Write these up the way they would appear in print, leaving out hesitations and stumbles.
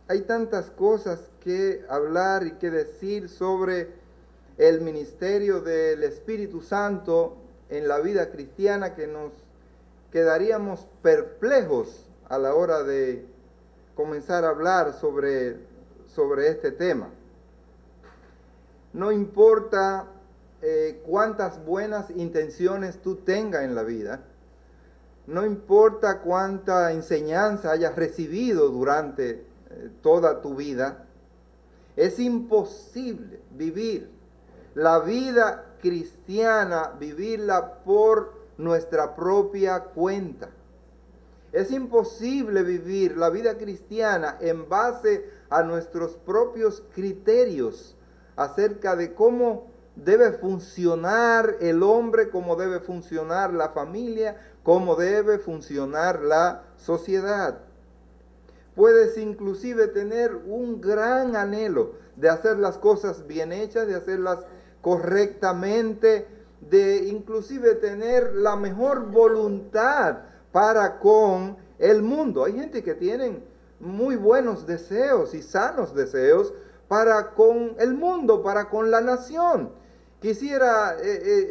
hay tantas cosas que hablar y que decir sobre el ministerio del Espíritu Santo en la vida cristiana que nos quedaríamos perplejos a la hora de comenzar a hablar sobre este tema. No importa cuántas buenas intenciones tú tengas en la vida, no importa cuánta enseñanza hayas recibido durante toda tu vida, es imposible vivir la vida cristiana, vivirla por nuestra propia cuenta. Es imposible vivir la vida cristiana en base a nuestros propios criterios acerca de cómo debe funcionar el hombre, cómo debe funcionar la familia, cómo debe funcionar la sociedad. Puedes inclusive tener un gran anhelo de hacer las cosas bien hechas, de hacerlas correctamente, de inclusive tener la mejor voluntad para con el mundo. Hay gente que tienen muy buenos deseos y sanos deseos para con el mundo, para con la nación. Quisiera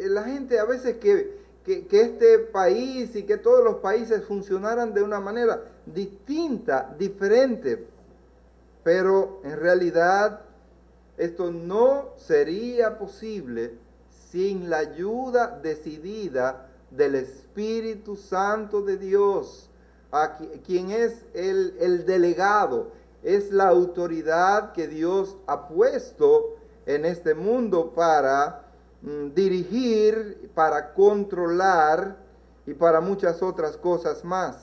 la gente a veces que este país y que todos los países funcionaran de una manera distinta, diferente, pero en realidad esto no sería posible sin la ayuda decidida del Espíritu Santo de Dios, quien es el delegado, es la autoridad que Dios ha puesto en este mundo para dirigir, para controlar y para muchas otras cosas más.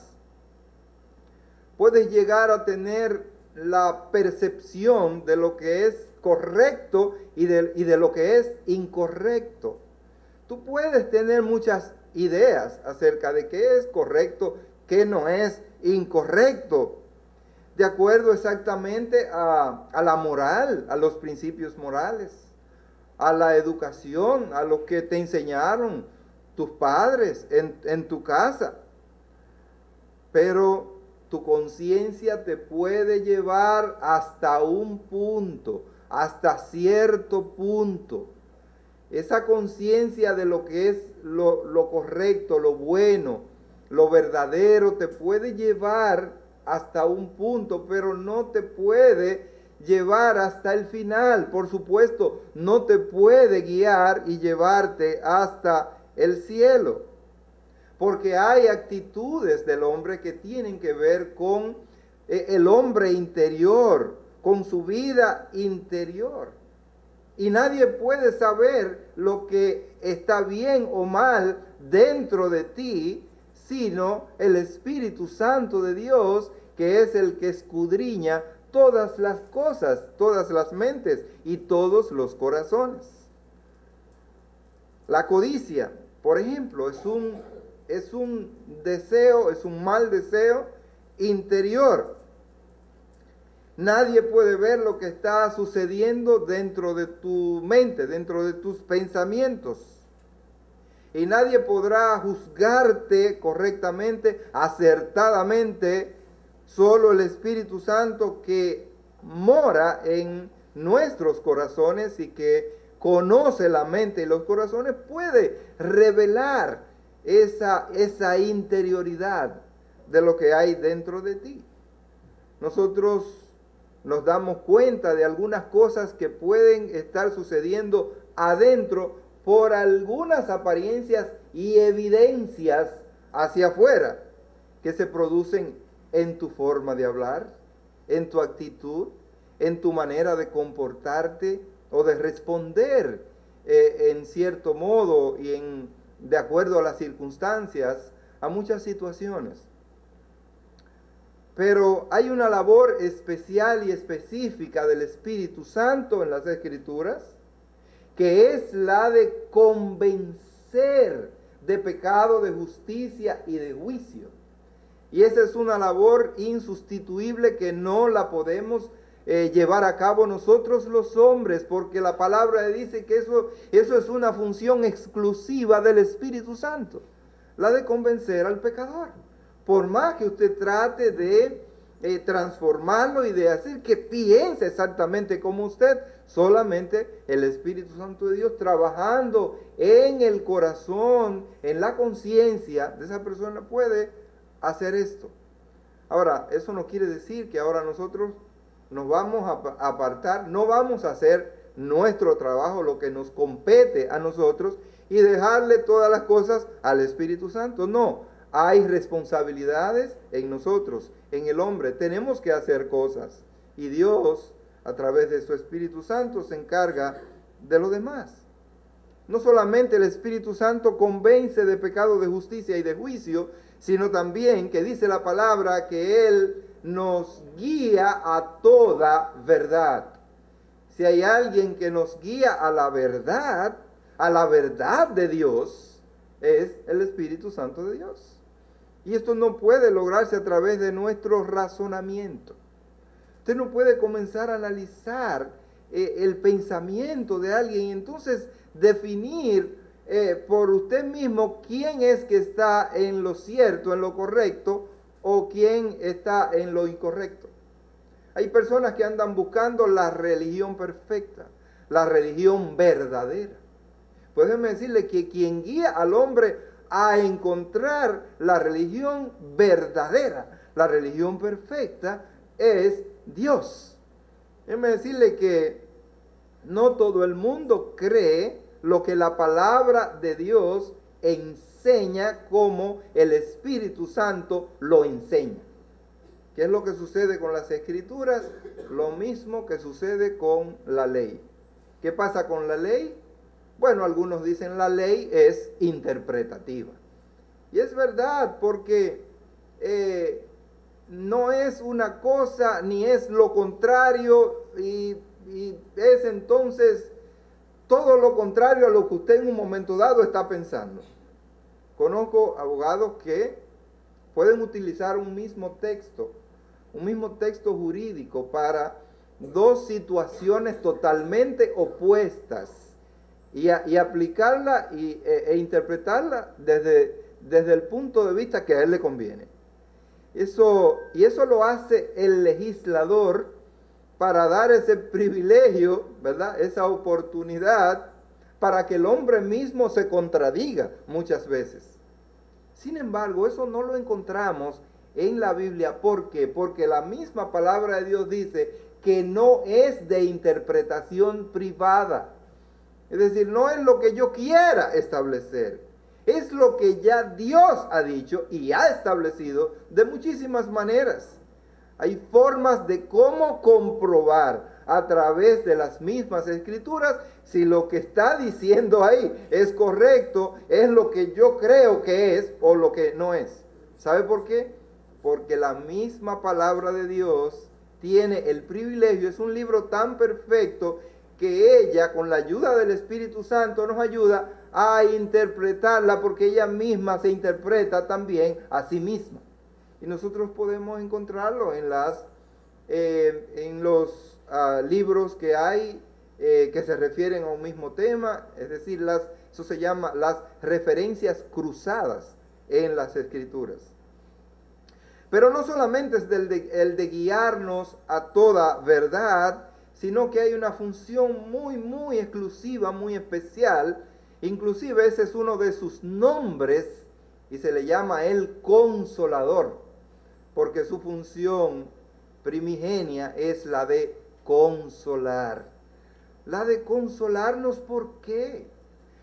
Puedes llegar a tener la percepción de lo que es correcto y de lo que es incorrecto. Tú puedes tener muchas ideas acerca de qué es correcto, qué no es incorrecto, de acuerdo exactamente a la moral, a los principios morales, a la educación, a lo que te enseñaron tus padres en tu casa. Pero tu conciencia te puede llevar hasta un punto, hasta cierto punto. Esa conciencia de lo que es lo correcto, lo bueno, lo verdadero, te puede llevar hasta un punto, pero no te puede llevar hasta el final. Por supuesto, no te puede guiar y llevarte hasta el cielo. Porque hay actitudes del hombre que tienen que ver con el hombre interior, con su vida interior. Y nadie puede saber lo que está bien o mal dentro de ti, sino el Espíritu Santo de Dios, que es el que escudriña todas las cosas, todas las mentes y todos los corazones. La codicia, por ejemplo, es un deseo, es un mal deseo interior. Nadie puede ver lo que está sucediendo dentro de tu mente, dentro de tus pensamientos. Y nadie podrá juzgarte correctamente, acertadamente. Solo el Espíritu Santo que mora en nuestros corazones y que conoce la mente y los corazones puede revelar esa interioridad de lo que hay dentro de ti. Nosotros nos damos cuenta de algunas cosas que pueden estar sucediendo adentro por algunas apariencias y evidencias hacia afuera que se producen en tu forma de hablar, en tu actitud, en tu manera de comportarte o de responder en cierto modo y de acuerdo a las circunstancias a muchas situaciones. Pero hay una labor especial y específica del Espíritu Santo en las Escrituras, que es la de convencer de pecado, de justicia y de juicio. Y esa es una labor insustituible que no la podemos llevar a cabo nosotros los hombres, porque la palabra dice que eso es una función exclusiva del Espíritu Santo, la de convencer al pecador. Por más que usted trate de transformarlo y de hacer que piense exactamente como usted. Solamente el Espíritu Santo de Dios trabajando en el corazón, en la conciencia de esa persona puede hacer esto. Ahora, eso no quiere decir que ahora nosotros nos vamos a apartar, no vamos a hacer nuestro trabajo, lo que nos compete a nosotros, y dejarle todas las cosas al Espíritu Santo. No, hay responsabilidades en nosotros, en el hombre. Tenemos que hacer cosas. Y Dios, a través de su Espíritu Santo, se encarga de lo demás. No solamente el Espíritu Santo convence de pecado, de justicia y de juicio, sino también que dice la palabra que Él nos guía a toda verdad. Si hay alguien que nos guía a la verdad de Dios, es el Espíritu Santo de Dios. Y esto no puede lograrse a través de nuestro razonamiento. Usted no puede comenzar a analizar el pensamiento de alguien y entonces definir por usted mismo quién es que está en lo cierto, en lo correcto, o quién está en lo incorrecto. Hay personas que andan buscando la religión perfecta, la religión verdadera. Pues déjeme decirle que quien guía al hombre a encontrar la religión verdadera, la religión perfecta, es Dios. Déjeme decirle que no todo el mundo cree lo que la palabra de Dios enseña como el Espíritu Santo lo enseña. ¿Qué es lo que sucede con las Escrituras? Lo mismo que sucede con la ley. ¿Qué pasa con la ley? Bueno, algunos dicen la ley es interpretativa. Y es verdad, porque no es una cosa ni es lo contrario, y es entonces todo lo contrario a lo que usted en un momento dado está pensando. Conozco abogados que pueden utilizar un mismo texto jurídico para dos situaciones totalmente opuestas y aplicarla e interpretarla desde el punto de vista que a él le conviene. Y eso lo hace el legislador para dar ese privilegio, ¿verdad? Esa oportunidad para que el hombre mismo se contradiga muchas veces. Sin embargo, eso no lo encontramos en la Biblia. ¿Por qué? Porque la misma palabra de Dios dice que no es de interpretación privada. Es decir, no es lo que yo quiera establecer. Es lo que ya Dios ha dicho y ha establecido de muchísimas maneras. Hay formas de cómo comprobar a través de las mismas Escrituras si lo que está diciendo ahí es correcto, es lo que yo creo que es o lo que no es. ¿Sabe por qué? Porque la misma palabra de Dios tiene el privilegio, es un libro tan perfecto que ella, con la ayuda del Espíritu Santo, nos ayuda a interpretarla, porque ella misma se interpreta también a sí misma. Y nosotros podemos encontrarlo en los libros que hay que se refieren a un mismo tema, es decir, eso se llama las referencias cruzadas en las Escrituras. Pero no solamente es el de guiarnos a toda verdad, sino que hay una función muy, muy exclusiva, muy especial. Inclusive ese es uno de sus nombres y se le llama el Consolador, porque su función primigenia es la de consolar. La de consolarnos, ¿por qué?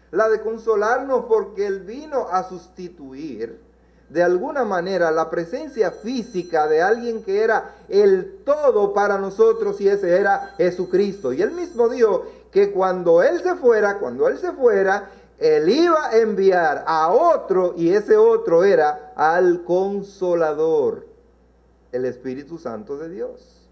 La de consolarnos porque Él vino a sustituir de alguna manera la presencia física de alguien que era el todo para nosotros, y ese era Jesucristo. Y Él mismo dijo que cuando Él se fuera, Él iba a enviar a otro, y ese otro era al Consolador, el Espíritu Santo de Dios.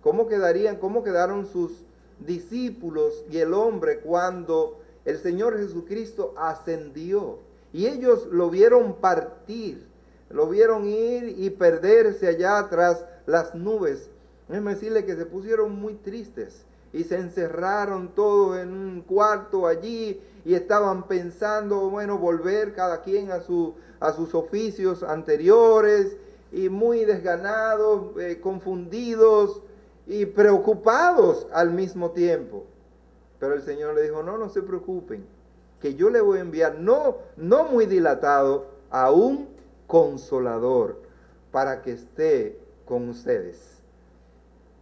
¿Cómo quedaron sus discípulos y el hombre cuando el Señor Jesucristo ascendió? Y ellos lo vieron partir, lo vieron ir y perderse allá tras las nubes. Déjeme decirle que se pusieron muy tristes y se encerraron todos en un cuarto allí y estaban pensando, bueno, volver cada quien a sus oficios anteriores. y muy desganados, confundidos y preocupados al mismo tiempo. Pero el Señor le dijo, no se preocupen, que yo le voy a enviar, no muy dilatado, a un consolador para que esté con ustedes.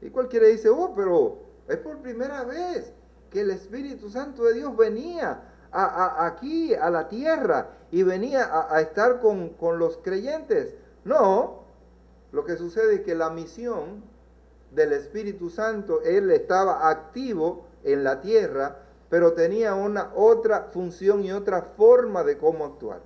Y cualquiera dice, pero es por primera vez que el Espíritu Santo de Dios venía aquí a la tierra y venía a estar con los creyentes. No, lo que sucede es que la misión del Espíritu Santo, Él estaba activo en la tierra, pero tenía una otra función y otra forma de cómo actuar.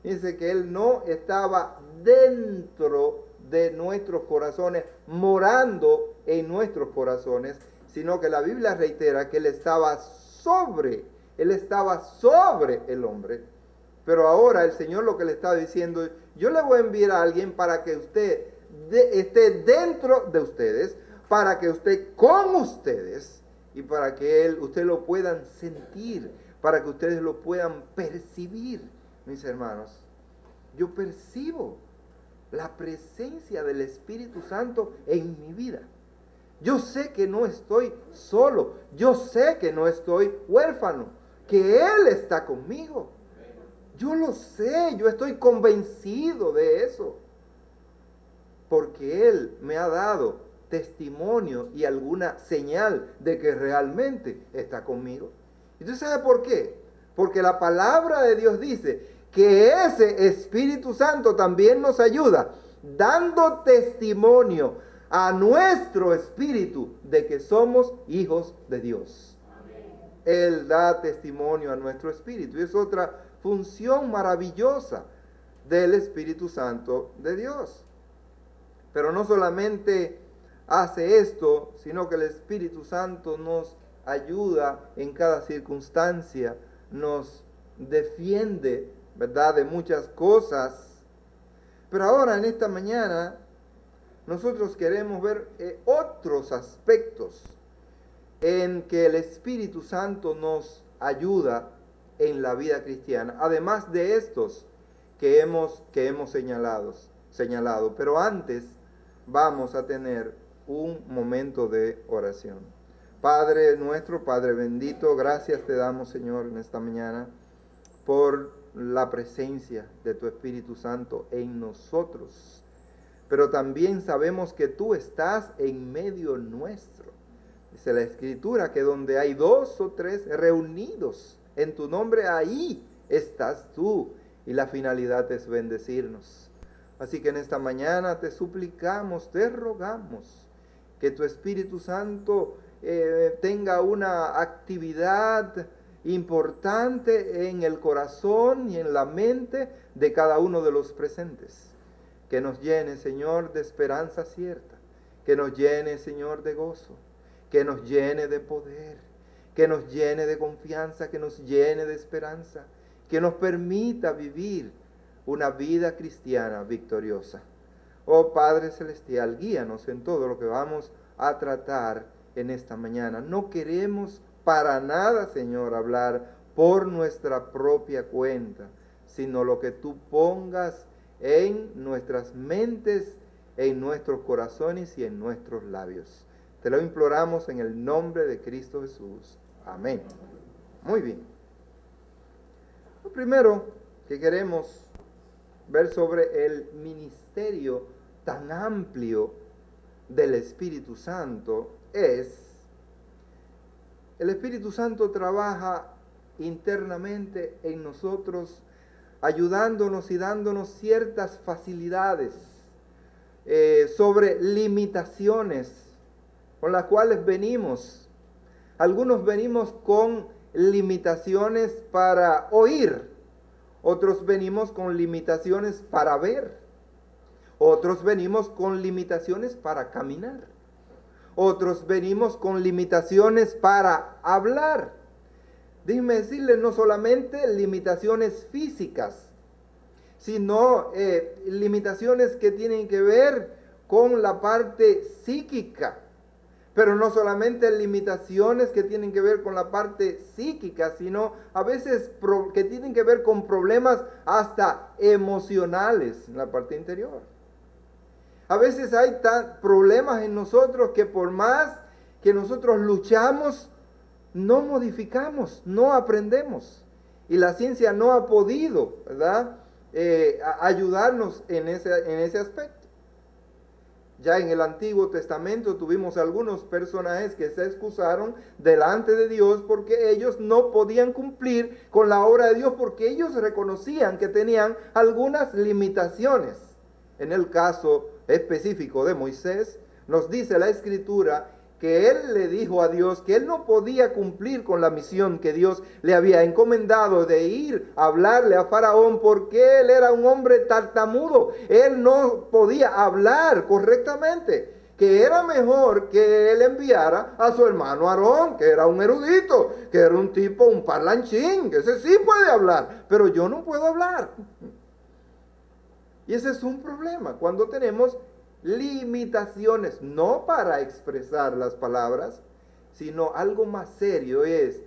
Dice que Él no estaba dentro de nuestros corazones, morando en nuestros corazones, sino que la Biblia reitera que Él estaba sobre el hombre. Pero ahora el Señor lo que le está diciendo, yo le voy a enviar a alguien para que usted esté dentro de ustedes, para que esté con ustedes y para que usted lo puedan sentir, para que ustedes lo puedan percibir. Mis hermanos, yo percibo la presencia del Espíritu Santo en mi vida. Yo sé que no estoy solo, yo sé que no estoy huérfano, que Él está conmigo. Yo lo sé, yo estoy convencido de eso, porque Él me ha dado testimonio y alguna señal de que realmente está conmigo. ¿Y tú sabes por qué? Porque la palabra de Dios dice que ese Espíritu Santo también nos ayuda, dando testimonio a nuestro espíritu de que somos hijos de Dios. Amén. Él da testimonio a nuestro espíritu. Y es otra función maravillosa del Espíritu Santo de Dios. Pero no solamente hace esto, sino que el Espíritu Santo nos ayuda en cada circunstancia, nos defiende, ¿verdad?, de muchas cosas. Pero ahora en esta mañana nosotros queremos ver otros aspectos en que el Espíritu Santo nos ayuda en la vida cristiana, además de estos que hemos señalado. Pero antes vamos a tener un momento de oración. Padre nuestro, Padre bendito, gracias te damos, Señor, en esta mañana por la presencia de tu Espíritu Santo en nosotros. Pero también sabemos que tú estás en medio nuestro. Dice la Escritura que donde hay 2 o 3 reunidos en tu nombre, ahí estás tú. Y la finalidad es bendecirnos. Así que en esta mañana te suplicamos, te rogamos que tu Espíritu Santo tenga una actividad importante en el corazón y en la mente de cada uno de los presentes. Que nos llene, Señor, de esperanza cierta. Que nos llene, Señor, de gozo. Que nos llene de poder. Que nos llene de confianza. Que nos llene de esperanza. Que nos permita vivir una vida cristiana victoriosa. Oh Padre Celestial, guíanos en todo lo que vamos a tratar en esta mañana. No queremos para nada, Señor, hablar por nuestra propia cuenta, sino lo que tú pongas en nuestras mentes, en nuestros corazones y en nuestros labios. Te lo imploramos en el nombre de Cristo Jesús. Amén. Muy bien. Lo primero que queremos ver sobre el ministerio tan amplio del Espíritu Santo es: el Espíritu Santo trabaja internamente en nosotros, ayudándonos y dándonos ciertas facilidades sobre limitaciones con las cuales venimos. Algunos venimos con limitaciones para oír, otros venimos con limitaciones para ver, otros venimos con limitaciones para caminar, otros venimos con limitaciones para hablar. Déjenme decirles, no solamente limitaciones físicas, sino limitaciones que tienen que ver con la parte psíquica. Pero no solamente limitaciones que tienen que ver con la parte psíquica, sino a veces que tienen que ver con problemas hasta emocionales en la parte interior. A veces hay problemas en nosotros que por más que nosotros luchamos, no modificamos, no aprendemos. Y la ciencia no ha podido, ¿verdad?, ayudarnos en ese aspecto. Ya en el Antiguo Testamento tuvimos algunos personajes que se excusaron delante de Dios porque ellos no podían cumplir con la obra de Dios, porque ellos reconocían que tenían algunas limitaciones. En el caso específico de Moisés, nos dice la Escritura que él le dijo a Dios que él no podía cumplir con la misión que Dios le había encomendado de ir a hablarle a Faraón, porque él era un hombre tartamudo. Él no podía hablar correctamente, que era mejor que él enviara a su hermano Aarón, que era un erudito, que era un tipo, un parlanchín, que ese sí puede hablar, pero yo no puedo hablar. Y ese es un problema cuando tenemos limitaciones, no para expresar las palabras, sino algo más serio es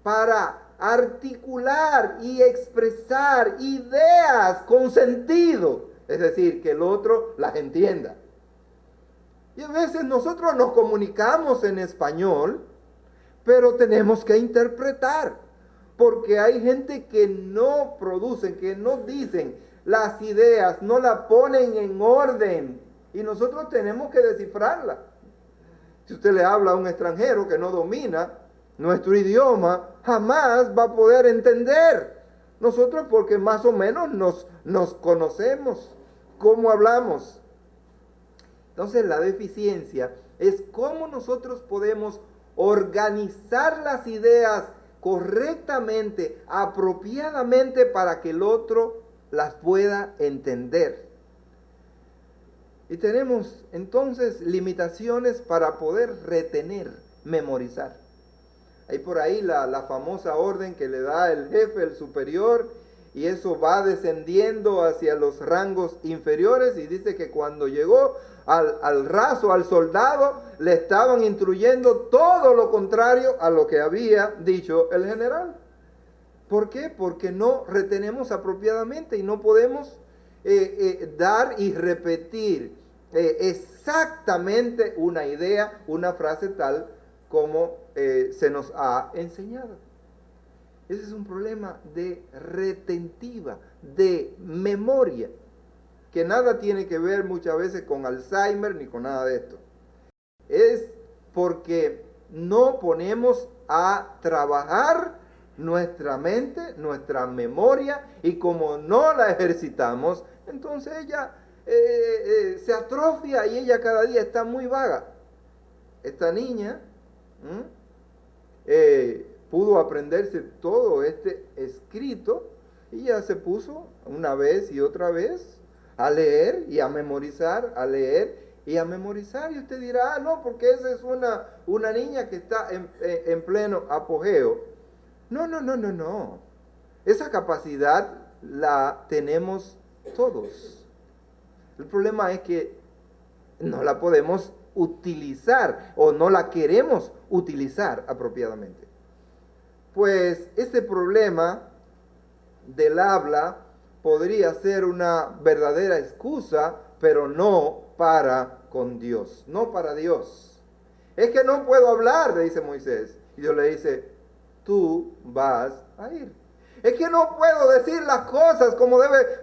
para articular y expresar ideas con sentido, es decir, que el otro las entienda. Y a veces nosotros nos comunicamos en español, pero tenemos que interpretar, porque hay gente que no producen, que no dicen las ideas, no la ponen en orden, y nosotros tenemos que descifrarla. Si usted le habla a un extranjero que no domina nuestro idioma, jamás va a poder entender. Nosotros, porque más o menos nos conocemos, cómo hablamos. Entonces la deficiencia es cómo nosotros podemos organizar las ideas correctamente, apropiadamente, para que el otro las pueda entender. Y tenemos entonces limitaciones para poder retener, memorizar. Hay por ahí la famosa orden que le da el jefe, el superior, y eso va descendiendo hacia los rangos inferiores, y dice que cuando llegó al raso, al soldado, le estaban instruyendo todo lo contrario a lo que había dicho el general. ¿Por qué? Porque no retenemos apropiadamente y no podemos dar y repetir exactamente una idea, una frase tal como se nos ha enseñado. Ese es un problema de retentiva, de memoria, que nada tiene que ver muchas veces con Alzheimer ni con nada de esto. Es porque no ponemos a trabajar nuestra mente, nuestra memoria, y como no la ejercitamos, entonces ella se atrofia y ella cada día está muy vaga. Esta niña pudo aprenderse todo este escrito y ya se puso una vez y otra vez a leer y a memorizar, a leer y a memorizar. Y usted dirá, no, porque esa es una niña que está en pleno apogeo. No. Esa capacidad la tenemos todos. El problema es que no la podemos utilizar o no la queremos utilizar apropiadamente. Pues este problema del habla podría ser una verdadera excusa, pero no para con Dios, no para Dios. Es que no puedo hablar, le dice Moisés. Y Dios le dice, tú vas a ir. Es que no puedo decir las cosas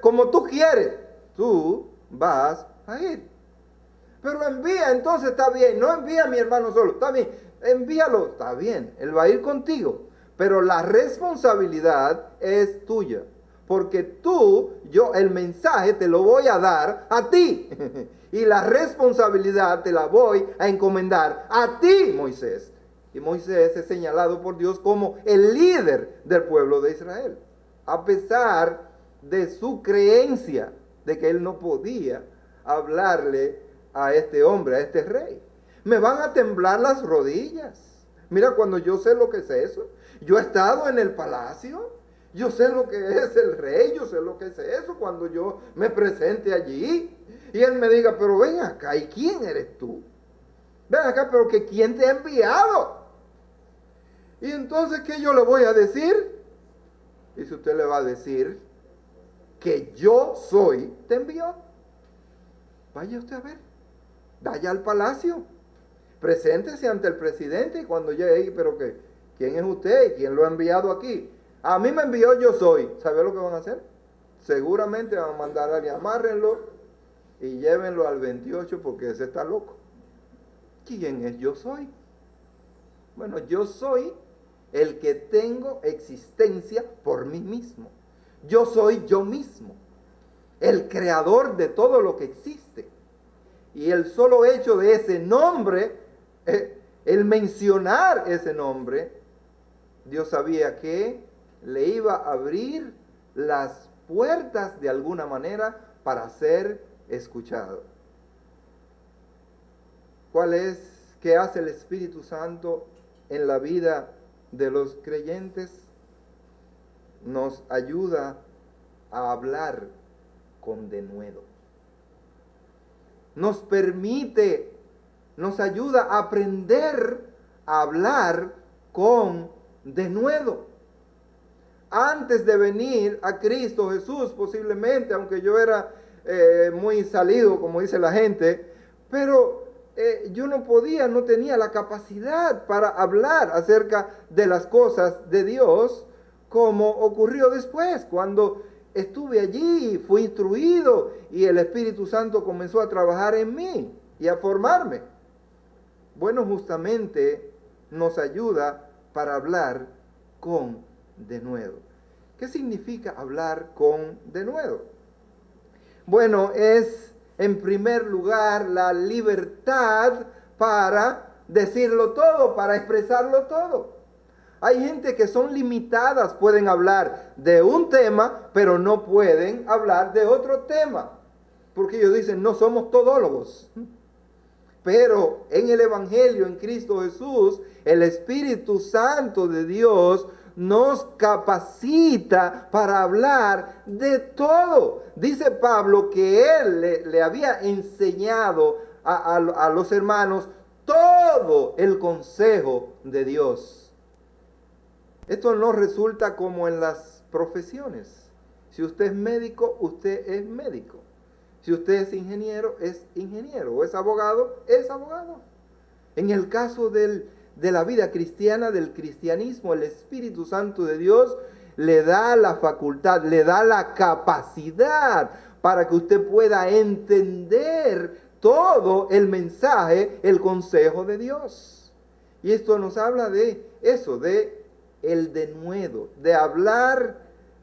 como tú quieres. Tú vas a ir. Pero envía, entonces está bien. No envía a mi hermano solo, está bien. Envíalo, está bien. Él va a ir contigo. Pero la responsabilidad es tuya. Porque el mensaje te lo voy a dar a ti. Y la responsabilidad te la voy a encomendar a ti, Moisés. Y Moisés es señalado por Dios como el líder del pueblo de Israel. A pesar de su creencia de que él no podía hablarle a este hombre, a este rey. Me van a temblar las rodillas. Mira, cuando yo sé lo que es eso, yo he estado en el palacio, yo sé lo que es el rey, yo sé lo que es eso cuando yo me presente allí. Y él me diga, pero ven acá, ¿y quién eres tú? Ven acá, pero que ¿quién te ha enviado? Y entonces, ¿qué yo le voy a decir? Y si usted le va a decir que yo soy, te envió. vaya usted a ver, vaya al palacio, preséntese ante el presidente y cuando llegue ahí, pero que, ¿quién es usted? ¿Quién lo ha enviado aquí? A mí me envió, yo soy. ¿Sabe lo que van a hacer? Seguramente van a mandar a alguien, amárrenlo y llévenlo al 28 porque ese está loco. ¿Quién es yo soy? Bueno, yo soy el que tengo existencia por mí mismo. Yo soy yo mismo, el creador de todo lo que existe. Y el solo hecho de ese nombre, el mencionar ese nombre, Dios sabía que le iba a abrir las puertas de alguna manera para ser escuchado. ¿Qué hace el Espíritu Santo en la vida de los creyentes? Nos ayuda a hablar con denuedo. Nos ayuda a aprender a hablar con denuedo. Antes de venir a Cristo Jesús, posiblemente, aunque yo era muy salido, como dice la gente, pero yo no tenía la capacidad para hablar acerca de las cosas de Dios, como ocurrió después, cuando estuve allí, fui instruido y el Espíritu Santo comenzó a trabajar en mí y a formarme. Bueno, justamente nos ayuda para hablar con denuedo. ¿Qué significa hablar con denuedo? Bueno, es en primer lugar la libertad para decirlo todo, para expresarlo todo. Hay gente que son limitadas, pueden hablar de un tema, pero no pueden hablar de otro tema. Porque ellos dicen, no somos todólogos. Pero en el Evangelio, en Cristo Jesús, el Espíritu Santo de Dios nos capacita para hablar de todo. Dice Pablo que él le había enseñado a los hermanos todo el consejo de Dios. Esto no resulta como en las profesiones. Si usted es médico, usted es médico. Si usted es ingeniero, es ingeniero. O es abogado, es abogado. En el caso de la vida cristiana, del cristianismo, el Espíritu Santo de Dios le da la facultad, le da la capacidad para que usted pueda entender todo el mensaje, el consejo de Dios. Y esto nos habla de eso, de el denuedo, de hablar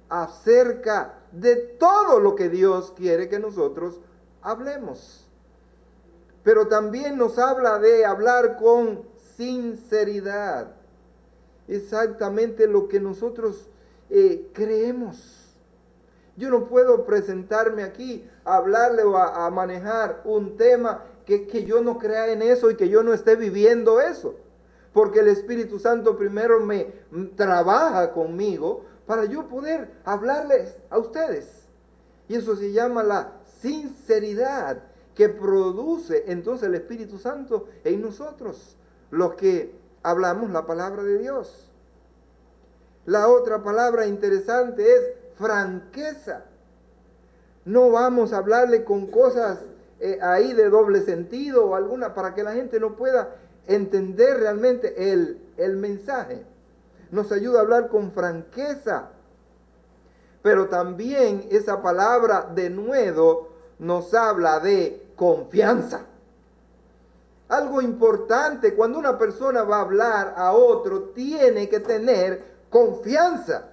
acerca de todo lo que Dios quiere que nosotros hablemos. Pero también nos habla de hablar con sinceridad, exactamente lo que nosotros creemos. Yo no puedo presentarme aquí a hablarle o a manejar un tema que yo no crea en eso y que yo no esté viviendo eso. Porque el Espíritu Santo primero me trabaja conmigo para yo poder hablarles a ustedes. Y eso se llama la sinceridad que produce entonces el Espíritu Santo en nosotros, los que hablamos la palabra de Dios. La otra palabra interesante es franqueza. No vamos a hablarle con cosas ahí de doble sentido o alguna para que la gente no pueda entender realmente el mensaje. Nos ayuda a hablar con franqueza. Pero también esa palabra denuedo nos habla de confianza. Algo importante, cuando una persona va a hablar a otro, tiene que tener confianza.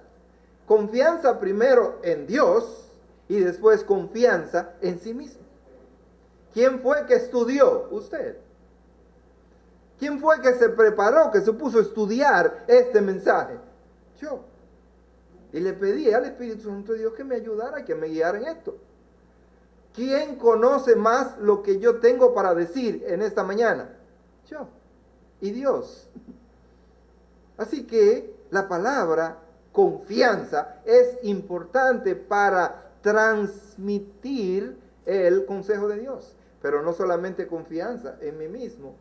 Confianza primero en Dios y después confianza en sí mismo. ¿Quién fue que estudió? Usted. ¿Quién fue que se preparó, que se puso a estudiar este mensaje? Yo. Y le pedí al Espíritu Santo de Dios que me ayudara, que me guiara en esto. ¿Quién conoce más lo que yo tengo para decir en esta mañana? Yo. Y Dios. Así que la palabra confianza es importante para transmitir el consejo de Dios. Pero no solamente confianza en mí mismo,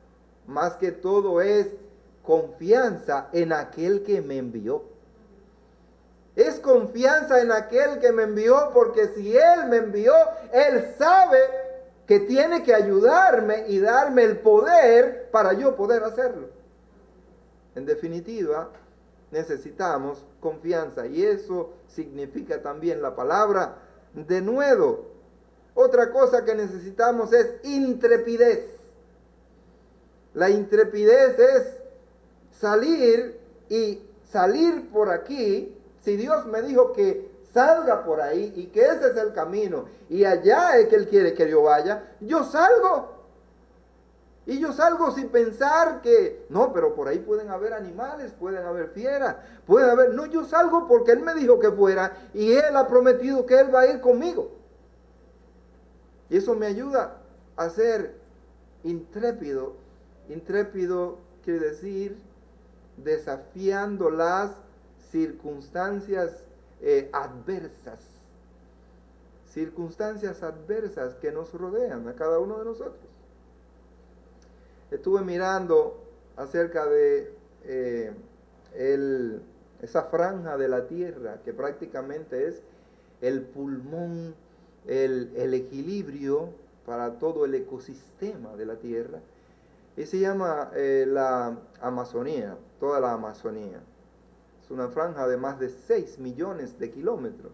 más que todo es confianza en aquel que me envió. Es confianza en aquel que me envió, porque si Él me envió, Él sabe que tiene que ayudarme y darme el poder para yo poder hacerlo. En definitiva, necesitamos confianza, y eso significa también la palabra denuedo. Otra cosa que necesitamos es intrepidez. La intrepidez es salir por aquí. Si Dios me dijo que salga por ahí y que ese es el camino y allá es que Él quiere que yo vaya, yo salgo. Y yo salgo sin pensar que, no, pero por ahí pueden haber animales, pueden haber fieras, puede haber... No, yo salgo porque Él me dijo que fuera y Él ha prometido que Él va a ir conmigo. Y eso me ayuda a ser intrépido. Intrépido quiere decir desafiando las circunstancias adversas. Circunstancias adversas que nos rodean a cada uno de nosotros. Estuve mirando acerca de esa franja de la tierra que prácticamente es el pulmón, el equilibrio para todo el ecosistema de la tierra. Y se llama la Amazonía, toda la Amazonía. Es una franja de más de 6 millones de kilómetros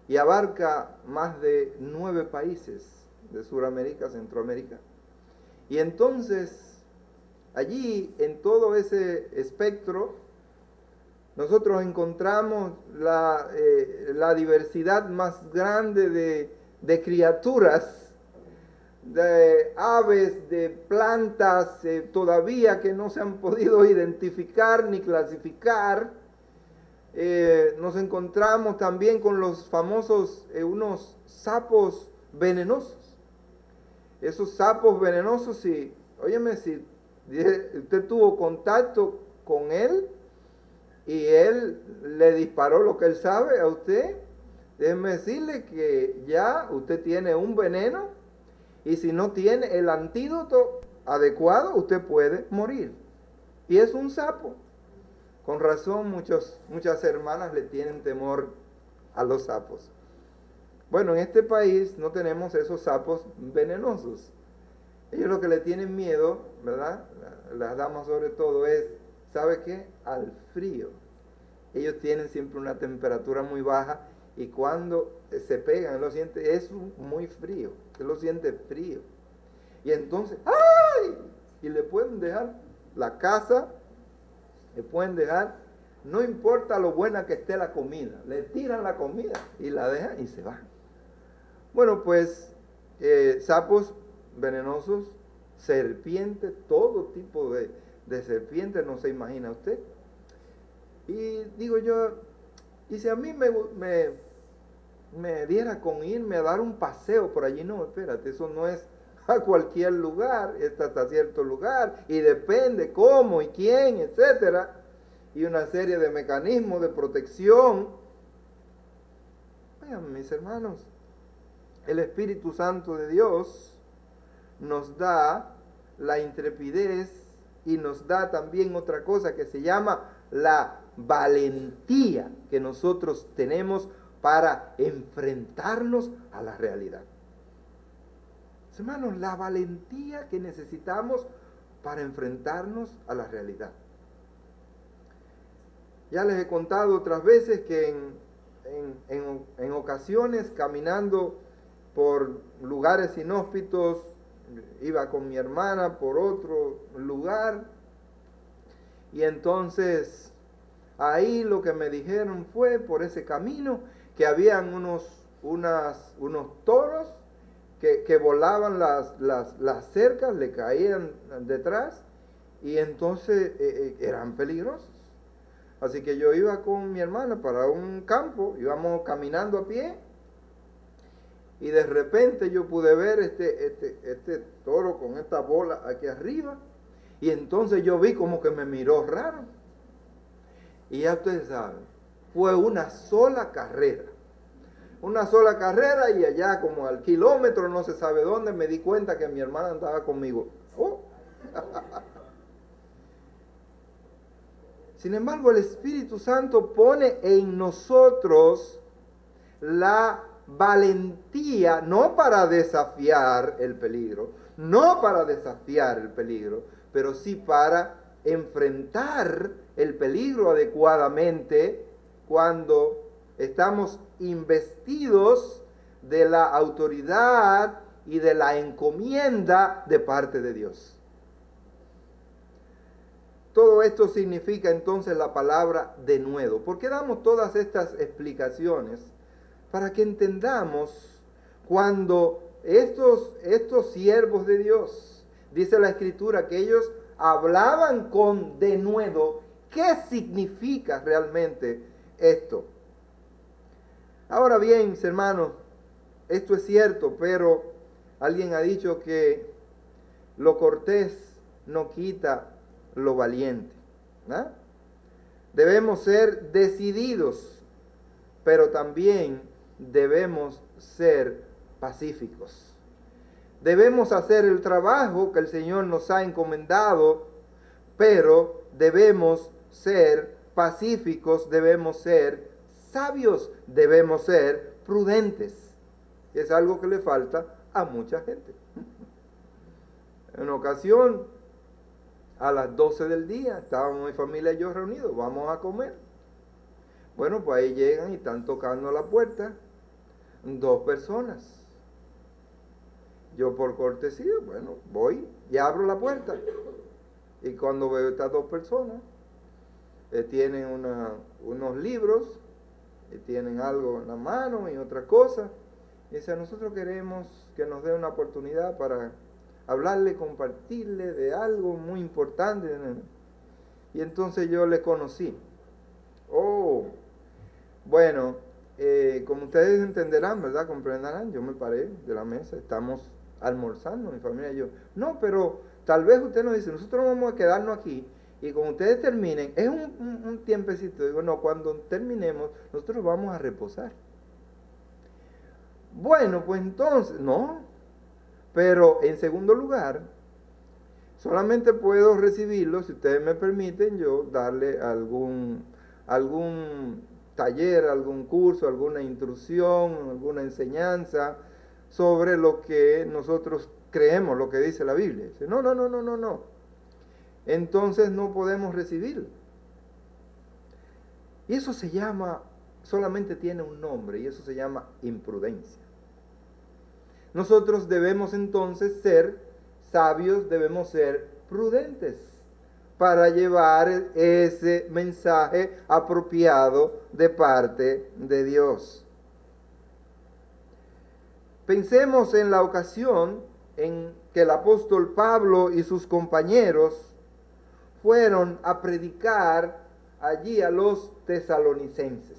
y abarca más de 9 países de Sudamérica, Centroamérica. Y entonces, allí, en todo ese espectro, nosotros encontramos la diversidad más grande de criaturas, de aves, de plantas, todavía que no se han podido identificar ni clasificar. Nos encontramos también con los famosos, unos sapos venenosos. Esos sapos venenosos, si usted tuvo contacto con él y él le disparó lo que él sabe a usted, déjeme decirle que ya usted tiene un veneno y si no tiene el antídoto adecuado, usted puede morir. Y es un sapo. Con razón muchas hermanas le tienen temor a los sapos. Bueno, en este país no tenemos esos sapos venenosos. Ellos lo que le tienen miedo, ¿verdad? Las damas sobre todo es, ¿sabe qué? Al frío. Ellos tienen siempre una temperatura muy baja y cuando se pegan, lo siente, es muy frío. Él lo siente frío. Y entonces, ¡ay! Y le pueden dejar la casa, le pueden dejar, no importa lo buena que esté la comida, le tiran la comida y la dejan y se van. Bueno, pues sapos venenosos, serpientes, todo tipo de serpientes, no se imagina usted. Y digo yo, y si a mí me diera con irme a dar un paseo por allí, no, espérate, eso no es a cualquier lugar, está hasta cierto lugar, y depende cómo y quién, etcétera, y una serie de mecanismos de protección. Oigan, mis hermanos, el Espíritu Santo de Dios nos da la intrepidez y nos da también otra cosa que se llama la valentía que nosotros tenemos para enfrentarnos a la realidad. Hermanos, la valentía que necesitamos para enfrentarnos a la realidad. Ya les he contado otras veces que en ocasiones caminando por lugares inhóspitos, iba con mi hermana por otro lugar y entonces ahí lo que me dijeron fue por ese camino que habían unos toros que volaban las cercas, le caían detrás y entonces eran peligrosos. Así que yo iba con mi hermana para un campo, íbamos caminando a pie y de repente yo pude ver este toro con esta bola aquí arriba y entonces yo vi como que me miró raro. Y ya ustedes saben, fue una sola carrera. Una sola carrera y allá como al kilómetro, no se sabe dónde, me di cuenta que mi hermana andaba conmigo. Oh. Sin embargo, el Espíritu Santo pone en nosotros la valentía, no para desafiar el peligro, no para desafiar el peligro, pero sí para enfrentar el peligro adecuadamente cuando estamos investidos de la autoridad y de la encomienda de parte de Dios. Todo esto significa entonces la palabra denuedo. ¿Por qué damos todas estas explicaciones? Para que entendamos cuando estos siervos de Dios, dice la Escritura, que ellos hablaban con denuedo, ¿qué significa realmente esto? Ahora bien, mis hermanos, esto es cierto, pero alguien ha dicho que lo cortés no quita lo valiente, ¿no? Debemos ser decididos, pero también debemos ser pacíficos. Debemos hacer el trabajo que el Señor nos ha encomendado, pero debemos ser pacíficos, debemos ser sabios, debemos ser prudentes. Es algo que le falta a mucha gente. En una ocasión, a las 12 del día, estábamos mi familia y yo reunidos, vamos a comer. Bueno, pues ahí llegan y están tocando la puerta 2 personas. Yo por cortesía, bueno, voy y abro la puerta. Y cuando veo estas 2 personas, tienen unos libros, y tienen algo en la mano y otra cosa. Y dice, nosotros queremos que nos dé una oportunidad para hablarle, compartirle de algo muy importante. Y entonces yo le conocí. Oh, bueno, como ustedes entenderán, ¿verdad? Comprenderán, yo me paré de la mesa, estamos almorzando, mi familia y yo. No, pero tal vez usted nos dice, nosotros vamos a quedarnos aquí y cuando ustedes terminen, es un tiempecito. Digo, no, cuando terminemos, nosotros vamos a reposar. Bueno, pues entonces, no. Pero en segundo lugar, solamente puedo recibirlo, si ustedes me permiten, yo darle algún taller, algún curso, alguna instrucción, alguna enseñanza sobre lo que nosotros creemos, lo que dice la Biblia. Dice, no. Entonces no podemos recibirlo. Y eso se llama, solamente tiene un nombre, y eso se llama imprudencia. Nosotros debemos entonces ser sabios, debemos ser prudentes para llevar ese mensaje apropiado de parte de Dios. Pensemos en la ocasión en que el apóstol Pablo y sus compañeros fueron a predicar allí a los tesalonicenses.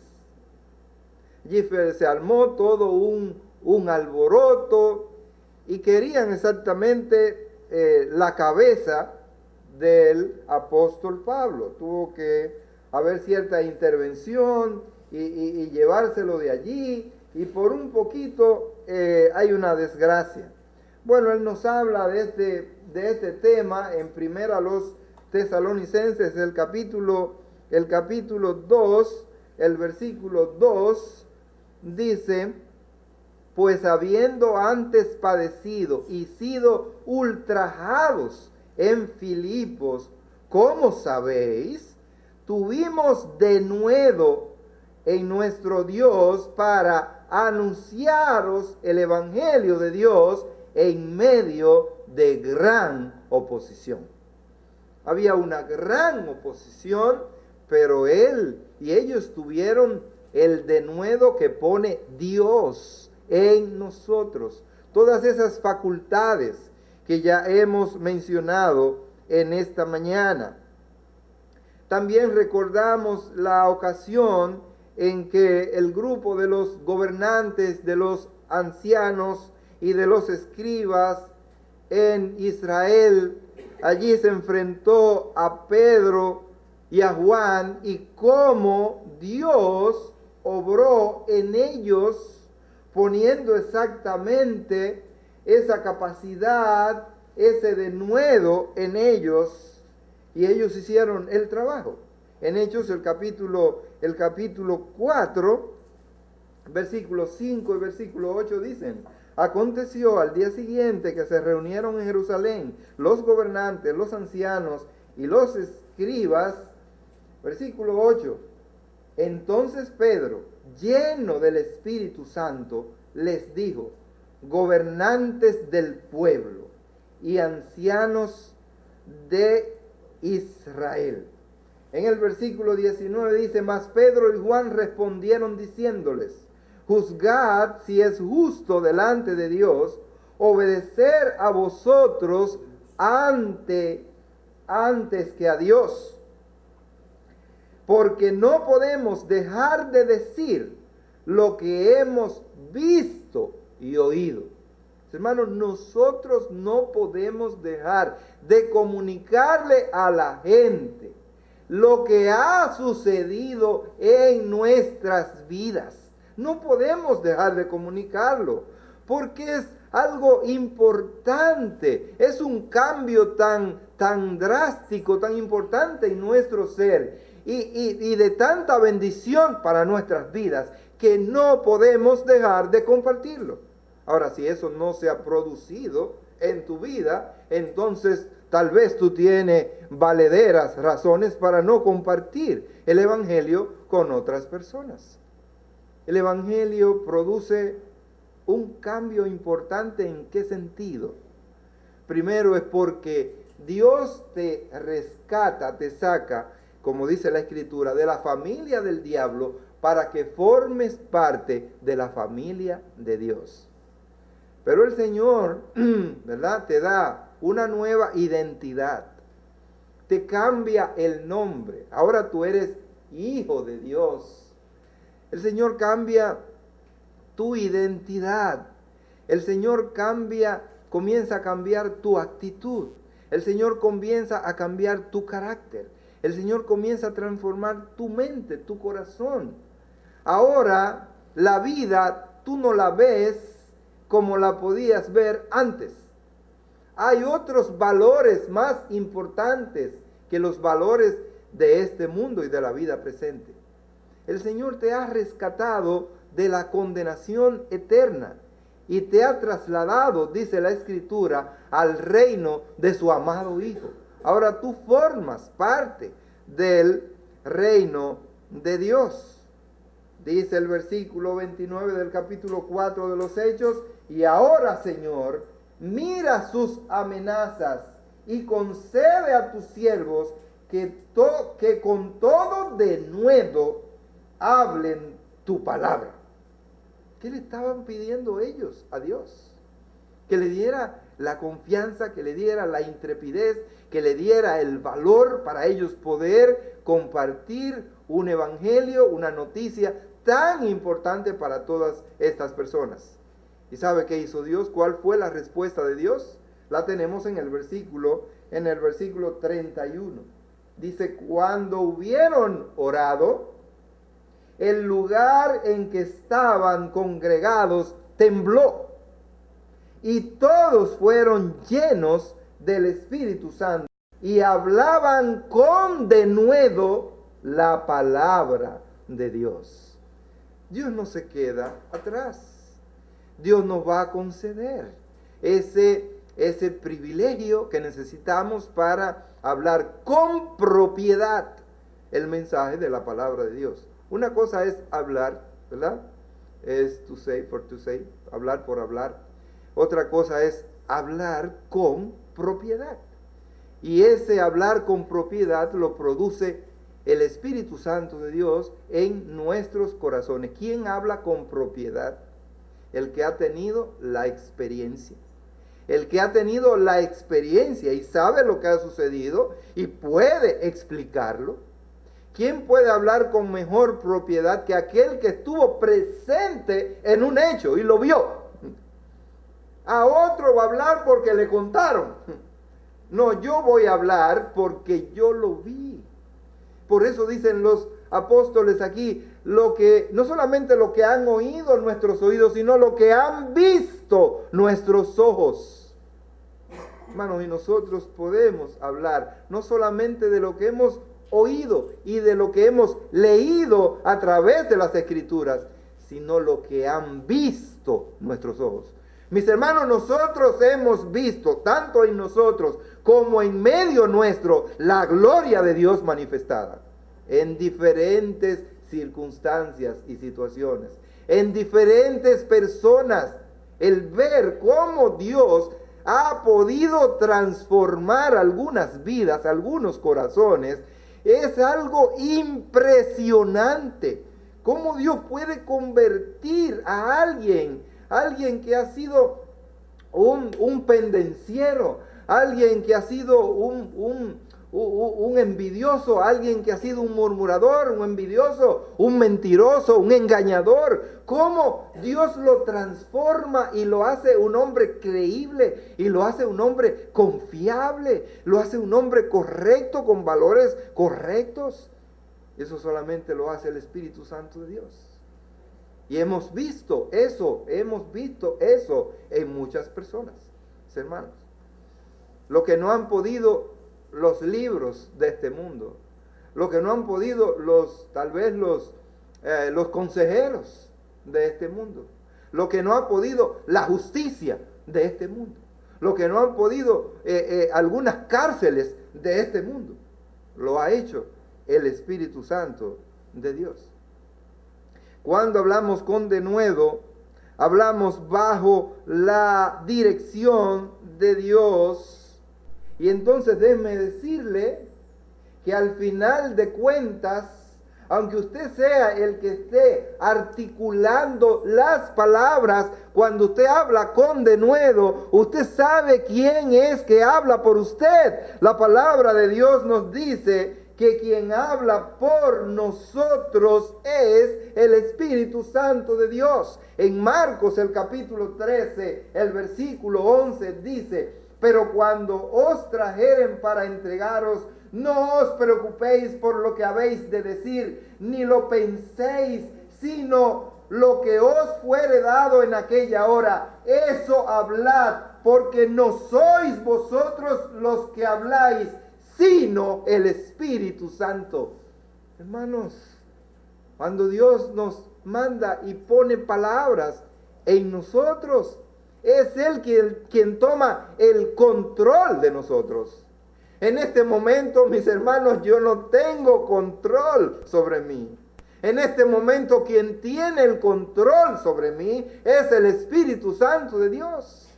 Allí se armó todo un alboroto y querían exactamente la cabeza del apóstol Pablo. Tuvo que haber cierta intervención y llevárselo de allí, y por un poquito hay una desgracia. Bueno, él nos habla de este tema en primera los tesalonicenses, el capítulo 2, el versículo 2, dice, pues habiendo antes padecido y sido ultrajados en Filipos, como sabéis, tuvimos denuedo en nuestro Dios para anunciaros el evangelio de Dios en medio de gran oposición. Había una gran oposición, pero él y ellos tuvieron el denuedo que pone Dios en nosotros. Todas esas facultades que ya hemos mencionado en esta mañana. También recordamos la ocasión en que el grupo de los gobernantes, de los ancianos y de los escribas en Israel, allí se enfrentó a Pedro y a Juan, y cómo Dios obró en ellos, poniendo exactamente esa capacidad, ese denuedo en ellos, y ellos hicieron el trabajo. En Hechos, el capítulo 4, Versículo 5 y versículo 8 dicen: aconteció al día siguiente que se reunieron en Jerusalén los gobernantes, los ancianos y los escribas. Versículo 8. Entonces Pedro, lleno del Espíritu Santo, les dijo: gobernantes del pueblo y ancianos de Israel. En el versículo 19 dice: mas Pedro y Juan respondieron diciéndoles: juzgad si es justo delante de Dios obedecer a vosotros antes que a Dios. Porque no podemos dejar de decir lo que hemos visto y oído. Hermanos, nosotros no podemos dejar de comunicarle a la gente lo que ha sucedido en nuestras vidas. No podemos dejar de comunicarlo, porque es algo importante, es un cambio tan drástico, tan importante en nuestro ser y de tanta bendición para nuestras vidas, que no podemos dejar de compartirlo. Ahora, si eso no se ha producido en tu vida, entonces tal vez tú tienes valederas razones para no compartir el Evangelio con otras personas. El Evangelio produce un cambio importante. ¿En qué sentido? Primero es porque Dios te rescata, te saca, como dice la Escritura, de la familia del diablo para que formes parte de la familia de Dios. Pero el Señor, ¿verdad?, te da una nueva identidad. Te cambia el nombre. Ahora tú eres hijo de Dios. El Señor cambia tu identidad. El Señor comienza a cambiar tu actitud. El Señor comienza a cambiar tu carácter. El Señor comienza a transformar tu mente, tu corazón. Ahora la vida tú no la ves como la podías ver antes. Hay otros valores más importantes que los valores de este mundo y de la vida presente. El Señor te ha rescatado de la condenación eterna y te ha trasladado, dice la Escritura, al reino de su amado Hijo. Ahora tú formas parte del reino de Dios. Dice el versículo 29 del capítulo 4 de los Hechos: y ahora, Señor, mira sus amenazas y concede a tus siervos que con todo denuedo hablen tu palabra. ¿Qué le estaban pidiendo ellos a Dios? Que le diera la confianza, que le diera la intrepidez, que le diera el valor para ellos poder compartir un evangelio, una noticia tan importante para todas estas personas. ¿Y sabe qué hizo Dios? ¿Cuál fue la respuesta de Dios? La tenemos en el versículo 31. Dice: cuando hubieron orado, el lugar en que estaban congregados tembló, y todos fueron llenos del Espíritu Santo y hablaban con denuedo la palabra de Dios. Dios no se queda atrás. Dios nos va a conceder ese privilegio que necesitamos para hablar con propiedad el mensaje de la palabra de Dios. Una cosa es hablar, ¿verdad? Es to say, for to say, hablar por hablar. Otra cosa es hablar con propiedad. Y ese hablar con propiedad lo produce el Espíritu Santo de Dios en nuestros corazones. ¿Quién habla con propiedad? El que ha tenido la experiencia. El que ha tenido la experiencia y sabe lo que ha sucedido y puede explicarlo. ¿Quién puede hablar con mejor propiedad que aquel que estuvo presente en un hecho y lo vio? A otro va a hablar porque le contaron. No, yo voy a hablar porque yo lo vi. Por eso dicen los apóstoles aquí, no solamente lo que han oído nuestros oídos, sino lo que han visto nuestros ojos. Hermanos, y nosotros podemos hablar no solamente de lo que hemos oído y de lo que hemos leído a través de las Escrituras, sino lo que han visto nuestros ojos. Mis hermanos, nosotros hemos visto, tanto en nosotros como en medio nuestro, la gloria de Dios manifestada en diferentes circunstancias y situaciones, en diferentes personas. El ver cómo Dios ha podido transformar algunas vidas, algunos corazones, es algo impresionante. Cómo Dios puede convertir a alguien que ha sido un pendenciero, alguien que ha sido un envidioso, alguien que ha sido un murmurador, un envidioso, un mentiroso, un engañador. Cómo Dios lo transforma y lo hace un hombre creíble, y lo hace un hombre confiable, lo hace un hombre correcto, con valores correctos. Eso solamente lo hace el Espíritu Santo de Dios. Y hemos visto eso en muchas personas, hermanos. Lo que no han podido los libros de este mundo, lo que no han podido tal vez los consejeros de este mundo, lo que no ha podido la justicia de este mundo, lo que no han podido algunas cárceles de este mundo, lo ha hecho el Espíritu Santo de Dios. Cuando hablamos con denuedo, hablamos bajo la dirección de Dios. Y entonces déjeme decirle que al final de cuentas, aunque usted sea el que esté articulando las palabras, cuando usted habla con denuedo, usted sabe quién es que habla por usted. La palabra de Dios nos dice que quien habla por nosotros es el Espíritu Santo de Dios. En Marcos, el capítulo 13, el versículo 11 dice: pero cuando os trajeren para entregaros, no os preocupéis por lo que habéis de decir, ni lo penséis, sino lo que os fuere dado en aquella hora, eso hablad, porque no sois vosotros los que habláis, sino el Espíritu Santo. Hermanos, cuando Dios nos manda y pone palabras en nosotros, es Él quien toma el control de nosotros. En este momento, mis hermanos, yo no tengo control sobre mí. En este momento, quien tiene el control sobre mí es el Espíritu Santo de Dios,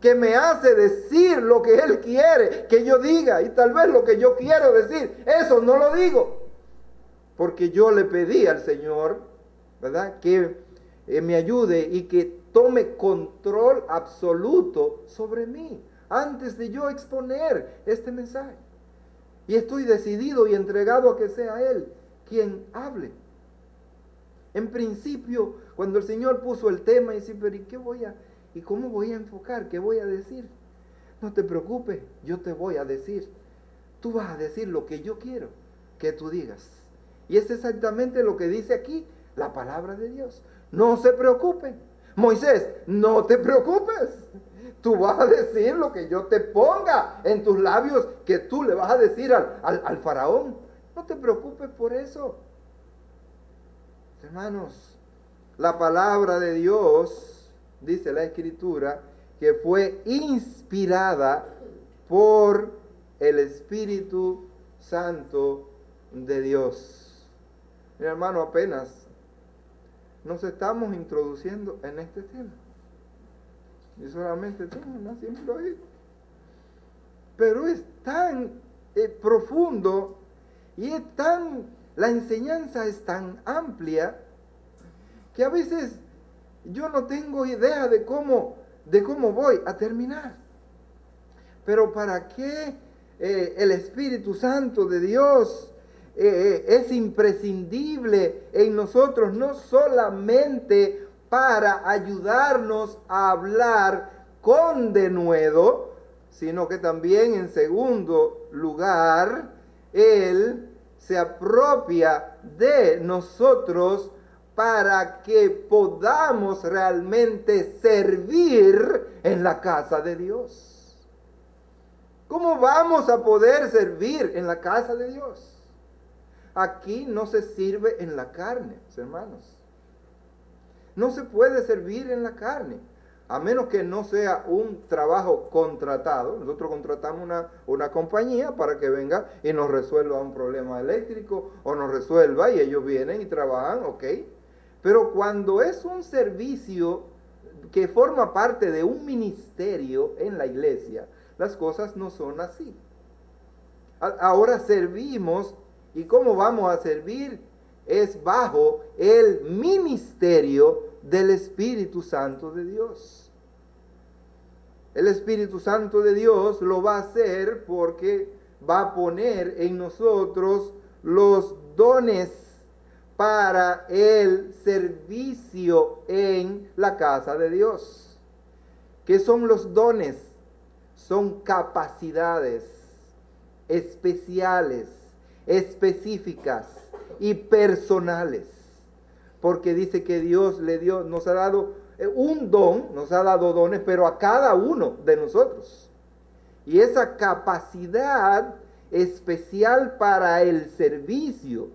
que me hace decir lo que Él quiere que yo diga, y tal vez lo que yo quiero decir, eso no lo digo, porque yo le pedí al Señor, ¿verdad?, que me ayude y que tome control absoluto sobre mí antes de yo exponer este mensaje. Y estoy decidido y entregado a que sea Él quien hable. En principio, cuando el Señor puso el tema, y dice: pero ¿y cómo voy a enfocar? ¿Qué voy a decir? No te preocupes, yo te voy a decir. Tú vas a decir lo que yo quiero que tú digas. Y es exactamente lo que dice aquí la palabra de Dios. No se preocupen. Moisés, no te preocupes. Tú vas a decir lo que yo te ponga en tus labios, que tú le vas a decir al faraón. No te preocupes por eso. Hermanos, la palabra de Dios, dice la Escritura, que fue inspirada por el Espíritu Santo de Dios. Mi hermano, apenas nos estamos introduciendo en este tema. Y solamente no siempre lo digo. Pero es tan profundo y la enseñanza es tan amplia que a veces yo no tengo idea de cómo voy a terminar. Pero para qué el Espíritu Santo de Dios es imprescindible en nosotros, no solamente para ayudarnos a hablar con denuedo, sino que también, en segundo lugar, Él se apropia de nosotros para que podamos realmente servir en la casa de Dios. ¿Cómo vamos a poder servir en la casa de Dios? Aquí no se sirve en la carne, hermanos. No se puede servir en la carne, a menos que no sea un trabajo contratado. Nosotros contratamos una compañía para que venga y nos resuelva un problema eléctrico o nos resuelva y ellos vienen y trabajan, ok. Pero cuando es un servicio que forma parte de un ministerio en la iglesia, las cosas no son así. Ahora servimos, ¿y cómo vamos a servir? Es bajo el ministerio del Espíritu Santo de Dios. El Espíritu Santo de Dios lo va a hacer porque va a poner en nosotros los dones para el servicio en la casa de Dios. ¿Qué son los dones? Son capacidades especiales, específicas y personales. Porque dice que Dios nos ha dado un don, nos ha dado dones, pero a cada uno de nosotros. Y esa capacidad especial para el servicio,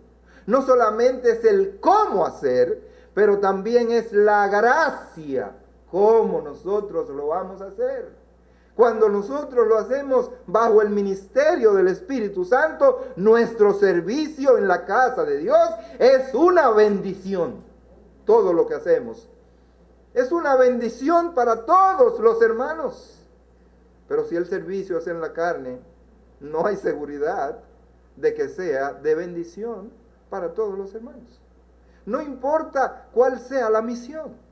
no solamente es el cómo hacer, pero también es la gracia, cómo nosotros lo vamos a hacer. Cuando nosotros lo hacemos bajo el ministerio del Espíritu Santo, nuestro servicio en la casa de Dios es una bendición. Todo lo que hacemos es una bendición para todos los hermanos. Pero si el servicio es en la carne, no hay seguridad de que sea de bendición para todos los hermanos. No importa cuál sea la misión.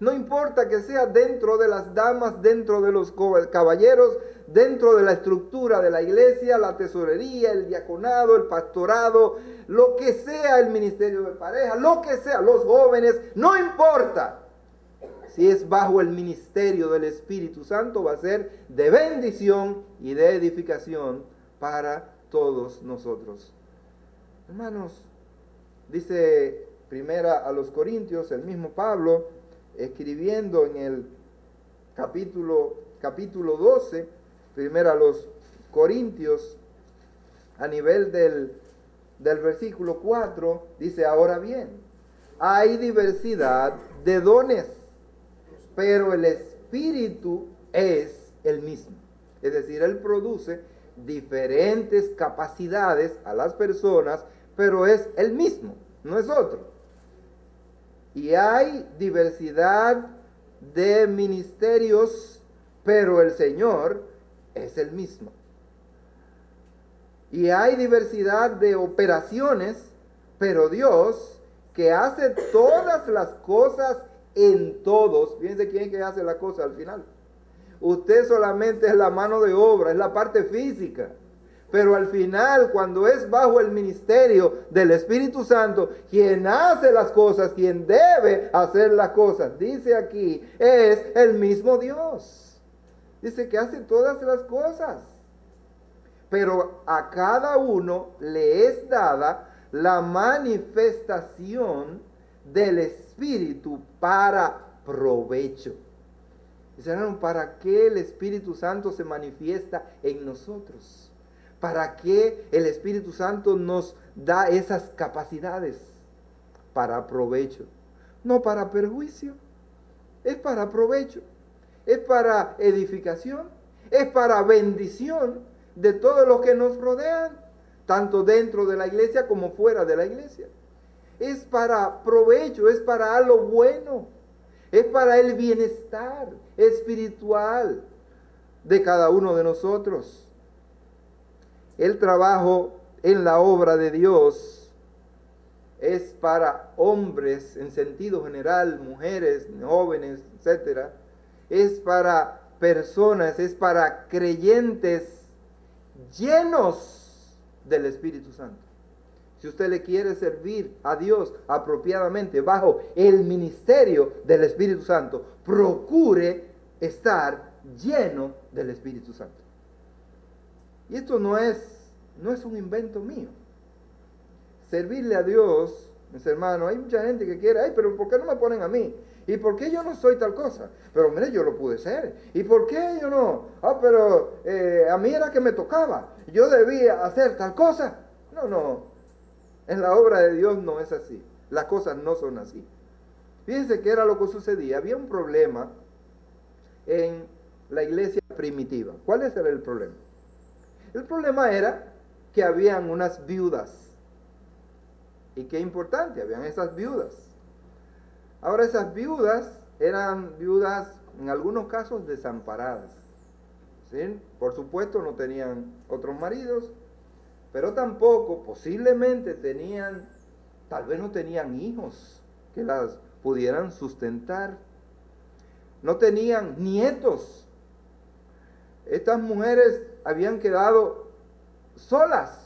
No importa que sea dentro de las damas, dentro de los caballeros, dentro de la estructura de la iglesia, la tesorería, el diaconado, el pastorado, lo que sea el ministerio de pareja, lo que sea, los jóvenes, no importa. Si es bajo el ministerio del Espíritu Santo, va a ser de bendición y de edificación para todos nosotros. Hermanos, dice primera a los Corintios, el mismo Pablo, escribiendo en el capítulo 12, primero a los Corintios, a nivel del versículo 4, dice: ahora bien, hay diversidad de dones, pero el Espíritu es el mismo. Es decir, Él produce diferentes capacidades a las personas, pero es el mismo, no es otro. Y hay diversidad de ministerios, pero el Señor es el mismo. Y hay diversidad de operaciones, pero Dios, que hace todas las cosas en todos. Fíjense quién es que hace la cosa al final. Usted solamente es la mano de obra, es la parte física. Pero al final, cuando es bajo el ministerio del Espíritu Santo, quien hace las cosas, quien debe hacer las cosas, dice aquí, es el mismo Dios. Dice que hace todas las cosas. Pero a cada uno le es dada la manifestación del Espíritu para provecho. Dice, hermano, ¿para qué el Espíritu Santo se manifiesta en nosotros? ¿Para qué el Espíritu Santo nos da esas capacidades? Para provecho, no para perjuicio. Es para provecho, es para edificación, es para bendición de todos los que nos rodean, tanto dentro de la iglesia como fuera de la iglesia. Es para provecho, es para algo bueno, es para el bienestar espiritual de cada uno de nosotros. El trabajo en la obra de Dios es para hombres en sentido general, mujeres, jóvenes, etc. Es para personas, es para creyentes llenos del Espíritu Santo. Si usted le quiere servir a Dios apropiadamente bajo el ministerio del Espíritu Santo, procure estar lleno del Espíritu Santo. Y esto no es un invento mío. Servirle a Dios, mis hermanos, hay mucha gente que quiere, ay, pero ¿por qué no me ponen a mí? ¿Y por qué yo no soy tal cosa? Pero mire, yo lo pude ser. ¿Y por qué yo no? Pero a mí era que me tocaba. Yo debía hacer tal cosa. No. En la obra de Dios no es así. Las cosas no son así. Fíjense qué era lo que sucedía. Había un problema en la iglesia primitiva. ¿Cuál era el problema? El problema era que habían unas viudas. Y qué importante, habían esas viudas. Ahora esas viudas eran viudas en algunos casos desamparadas. ¿Sí? Por supuesto no tenían otros maridos, pero tampoco posiblemente tal vez no tenían hijos que las pudieran sustentar. No tenían nietos. Estas mujeres habían quedado solas.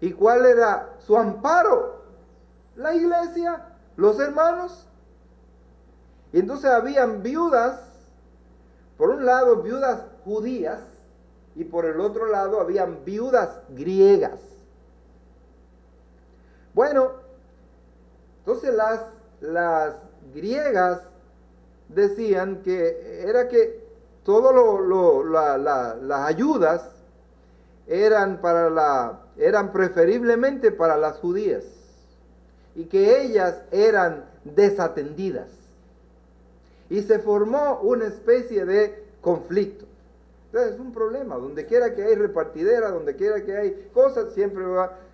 ¿Y cuál era su amparo? La iglesia, los hermanos. Y entonces habían viudas, por un lado viudas judías, y por el otro lado habían viudas griegas. Bueno, entonces las griegas decían que era que todo las ayudas eran preferiblemente para las judías y que ellas eran desatendidas. Y se formó una especie de conflicto. Entonces es un problema, donde quiera que hay repartidera, donde quiera que hay cosas, siempre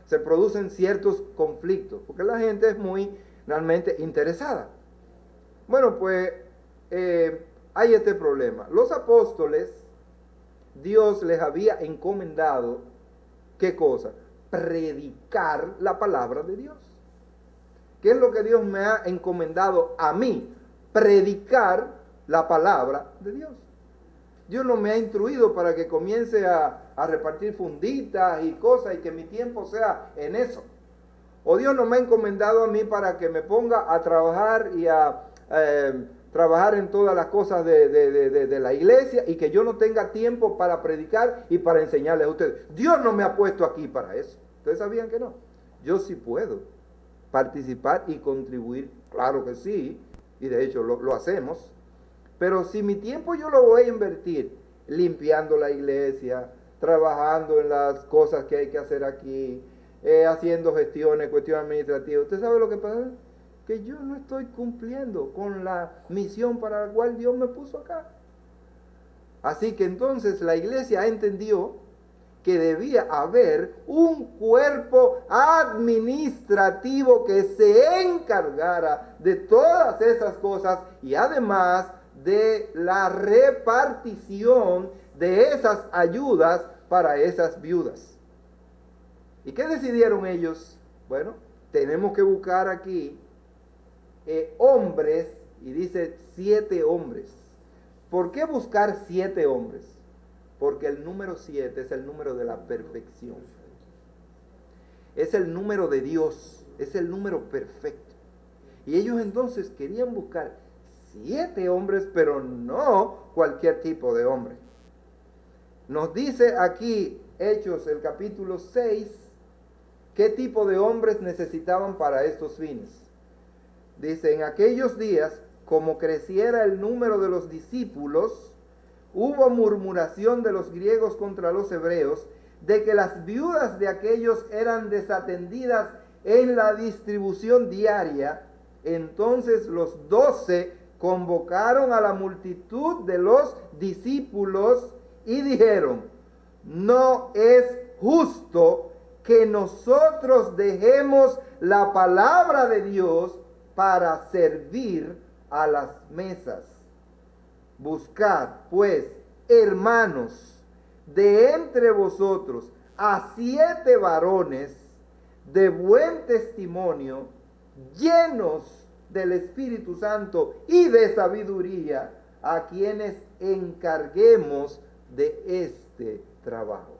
se producen ciertos conflictos, porque la gente es muy realmente interesada. Bueno, pues hay este problema. Los apóstoles, Dios les había encomendado, ¿qué cosa? Predicar la palabra de Dios. ¿Qué es lo que Dios me ha encomendado a mí? Predicar la palabra de Dios. Dios no me ha instruido para que comience a repartir funditas y cosas y que mi tiempo sea en eso. O Dios no me ha encomendado a mí para que me ponga a trabajar y a trabajar en todas las cosas de la iglesia y que yo no tenga tiempo para predicar y para enseñarles a ustedes. Dios no me ha puesto aquí para eso. ¿Ustedes sabían que no? Yo sí puedo participar y contribuir, claro que sí, y de hecho lo hacemos. Pero si mi tiempo yo lo voy a invertir limpiando la iglesia, trabajando en las cosas que hay que hacer aquí, haciendo gestiones, cuestiones administrativas, ¿usted sabe lo que pasa? Que yo no estoy cumpliendo con la misión para la cual Dios me puso acá. Así que entonces la iglesia entendió que debía haber un cuerpo administrativo que se encargara de todas esas cosas y además de la repartición de esas ayudas para esas viudas. ¿Y qué decidieron ellos? Bueno, tenemos que buscar aquí hombres, y dice 7 hombres. ¿Por qué buscar 7 hombres? Porque el número 7 es el número de la perfección. Es el número de Dios, es el número perfecto. Y ellos entonces querían buscar 7 hombres, pero no cualquier tipo de hombre. Nos dice aquí Hechos, el capítulo 6, qué tipo de hombres necesitaban para estos fines. Dice, en aquellos días, como creciera el número de los discípulos, hubo murmuración de los griegos contra los hebreos, de que las viudas de aquellos eran desatendidas en la distribución diaria. Entonces los 12 convocaron a la multitud de los discípulos y dijeron, no es justo que nosotros dejemos la palabra de Dios para servir a las mesas. Buscad, pues, hermanos, de entre vosotros a 7 varones de buen testimonio, llenos del Espíritu Santo y de sabiduría, a quienes encarguemos de este trabajo.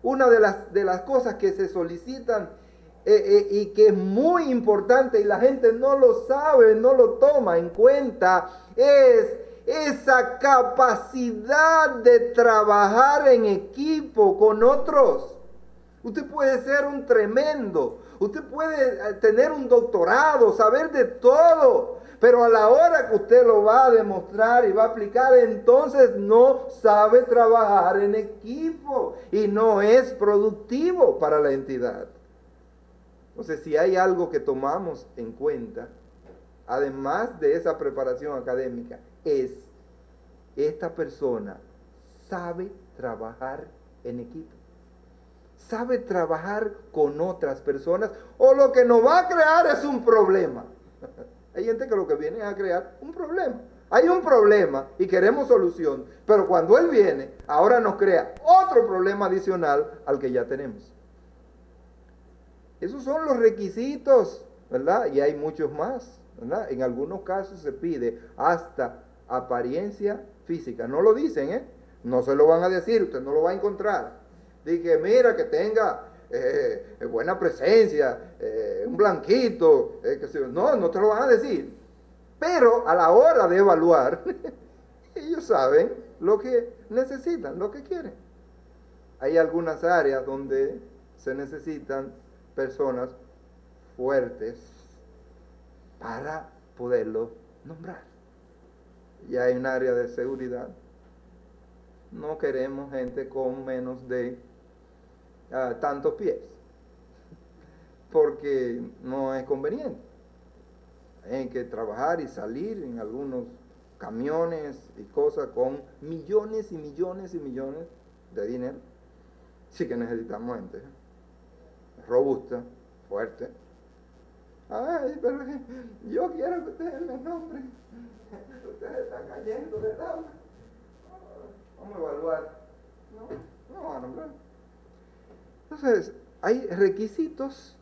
Una de las cosas que se solicitan y que es muy importante y la gente no lo sabe, no lo toma en cuenta, es esa capacidad de trabajar en equipo con otros. Usted puede ser un tremendo, usted puede tener un doctorado, saber de todo, pero a la hora que usted lo va a demostrar y va a aplicar, entonces no sabe trabajar en equipo y no es productivo para la entidad. Entonces, si hay algo que tomamos en cuenta, además de esa preparación académica, es esta persona sabe trabajar en equipo, sabe trabajar con otras personas, o lo que nos va a crear es un problema. Hay gente que lo que viene es a crear un problema. Hay un problema y queremos solución, pero cuando Él viene, ahora nos crea otro problema adicional al que ya tenemos. Esos son los requisitos, ¿verdad? Y hay muchos más, ¿verdad? En algunos casos se pide hasta apariencia física. No lo dicen, ¿eh? No se lo van a decir, usted no lo va a encontrar. Dije, mira, que tenga buena presencia, un blanquito, no te lo van a decir. Pero a la hora de evaluar, ellos saben lo que necesitan, lo que quieren. Hay algunas áreas donde se necesitan personas fuertes para poderlo nombrar. Y hay un área de seguridad. No queremos gente con menos de tantos pies, porque no es conveniente. Hay que trabajar y salir en algunos camiones y cosas con millones y millones y millones de dinero. Sí que necesitamos gente robusta, fuerte. Ay, pero yo quiero que ustedes me nombren. Ustedes están cayendo de tabla. Vamos a evaluar. No van a nombrar. Entonces, hay requisitos.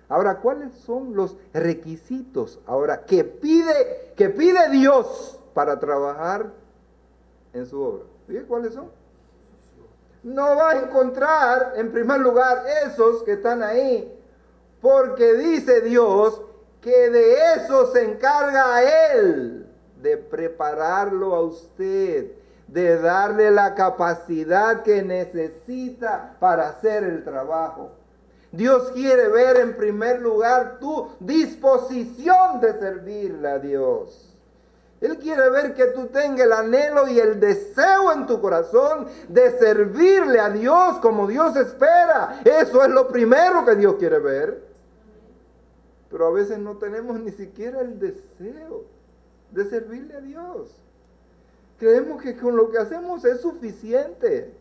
Ahora, ¿cuáles son los requisitos ahora que pide Dios para trabajar en su obra? ¿Fíjate cuáles son? No va a encontrar, en primer lugar, esos que están ahí, porque dice Dios que de eso se encarga Él, de prepararlo a usted, de darle la capacidad que necesita para hacer el trabajo. Dios quiere ver en primer lugar tu disposición de servirle a Dios. Él quiere ver que tú tengas el anhelo y el deseo en tu corazón de servirle a Dios como Dios espera. Eso es lo primero que Dios quiere ver. Pero a veces no tenemos ni siquiera el deseo de servirle a Dios. Creemos que con lo que hacemos es suficiente.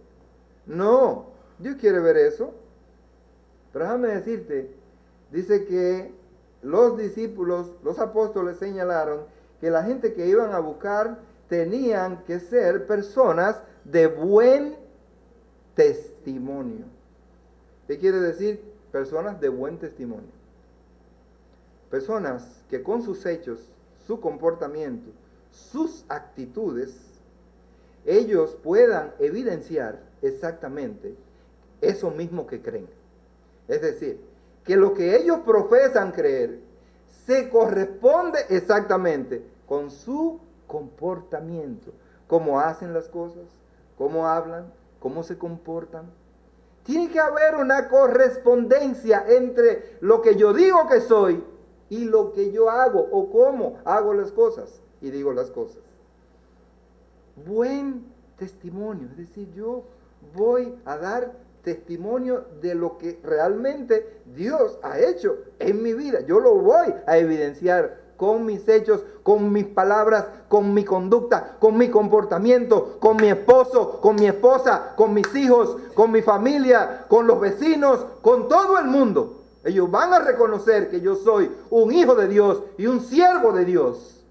No, Dios quiere ver eso. Pero déjame decirte, dice que los discípulos, los apóstoles señalaron que la gente que iban a buscar tenían que ser personas de buen testimonio. ¿Qué quiere decir? Personas de buen testimonio. Personas que con sus hechos, su comportamiento, sus actitudes, ellos puedan evidenciar exactamente eso mismo que creen. Es decir, que lo que ellos profesan creer se corresponde exactamente con su comportamiento, cómo hacen las cosas, cómo hablan, cómo se comportan. Tiene que haber una correspondencia entre lo que yo digo que soy y lo que yo hago o cómo hago las cosas y digo las cosas. Buen testimonio, es decir, yo voy a dar testimonio de lo que realmente Dios ha hecho en mi vida. Yo lo voy a evidenciar con mis hechos, con mis palabras, con mi conducta, con mi comportamiento, con mi esposo, con mi esposa, con mis hijos, con mi familia, con los vecinos, con todo el mundo. Ellos van a reconocer que yo soy un hijo de Dios y un siervo de Dios.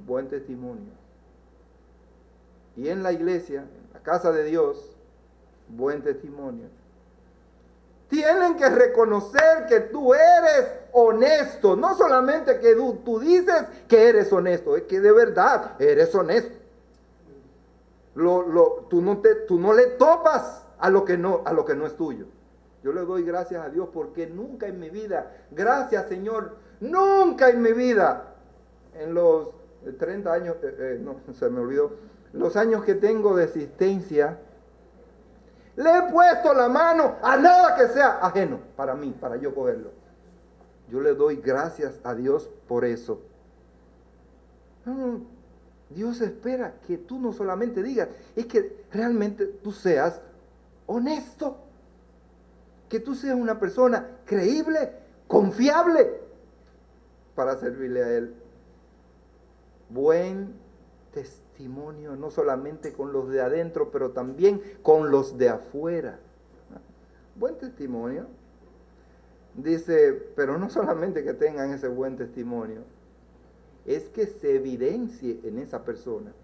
Buen testimonio. Y en la iglesia, en la casa de Dios, buen testimonio. Tienen que reconocer que tú eres honesto. No solamente que tú dices que eres honesto, es que de verdad eres honesto. Tú no le topas a lo que no es tuyo. Yo le doy gracias a Dios porque nunca en mi vida, gracias Señor, nunca en mi vida, en los 30 años, no, se me olvidó, los años que tengo de existencia, le he puesto la mano a nada que sea ajeno para mí, para yo cogerlo. Yo le doy gracias a Dios por eso. No, Dios espera que tú no solamente digas, es que realmente tú seas honesto. Que tú seas una persona creíble, confiable. para servirle a Él. Buen testimonio, no solamente con los de adentro, pero también con los de afuera. Buen testimonio. Dice, pero no solamente que tengan ese buen testimonio, es que se evidencie en esa persona,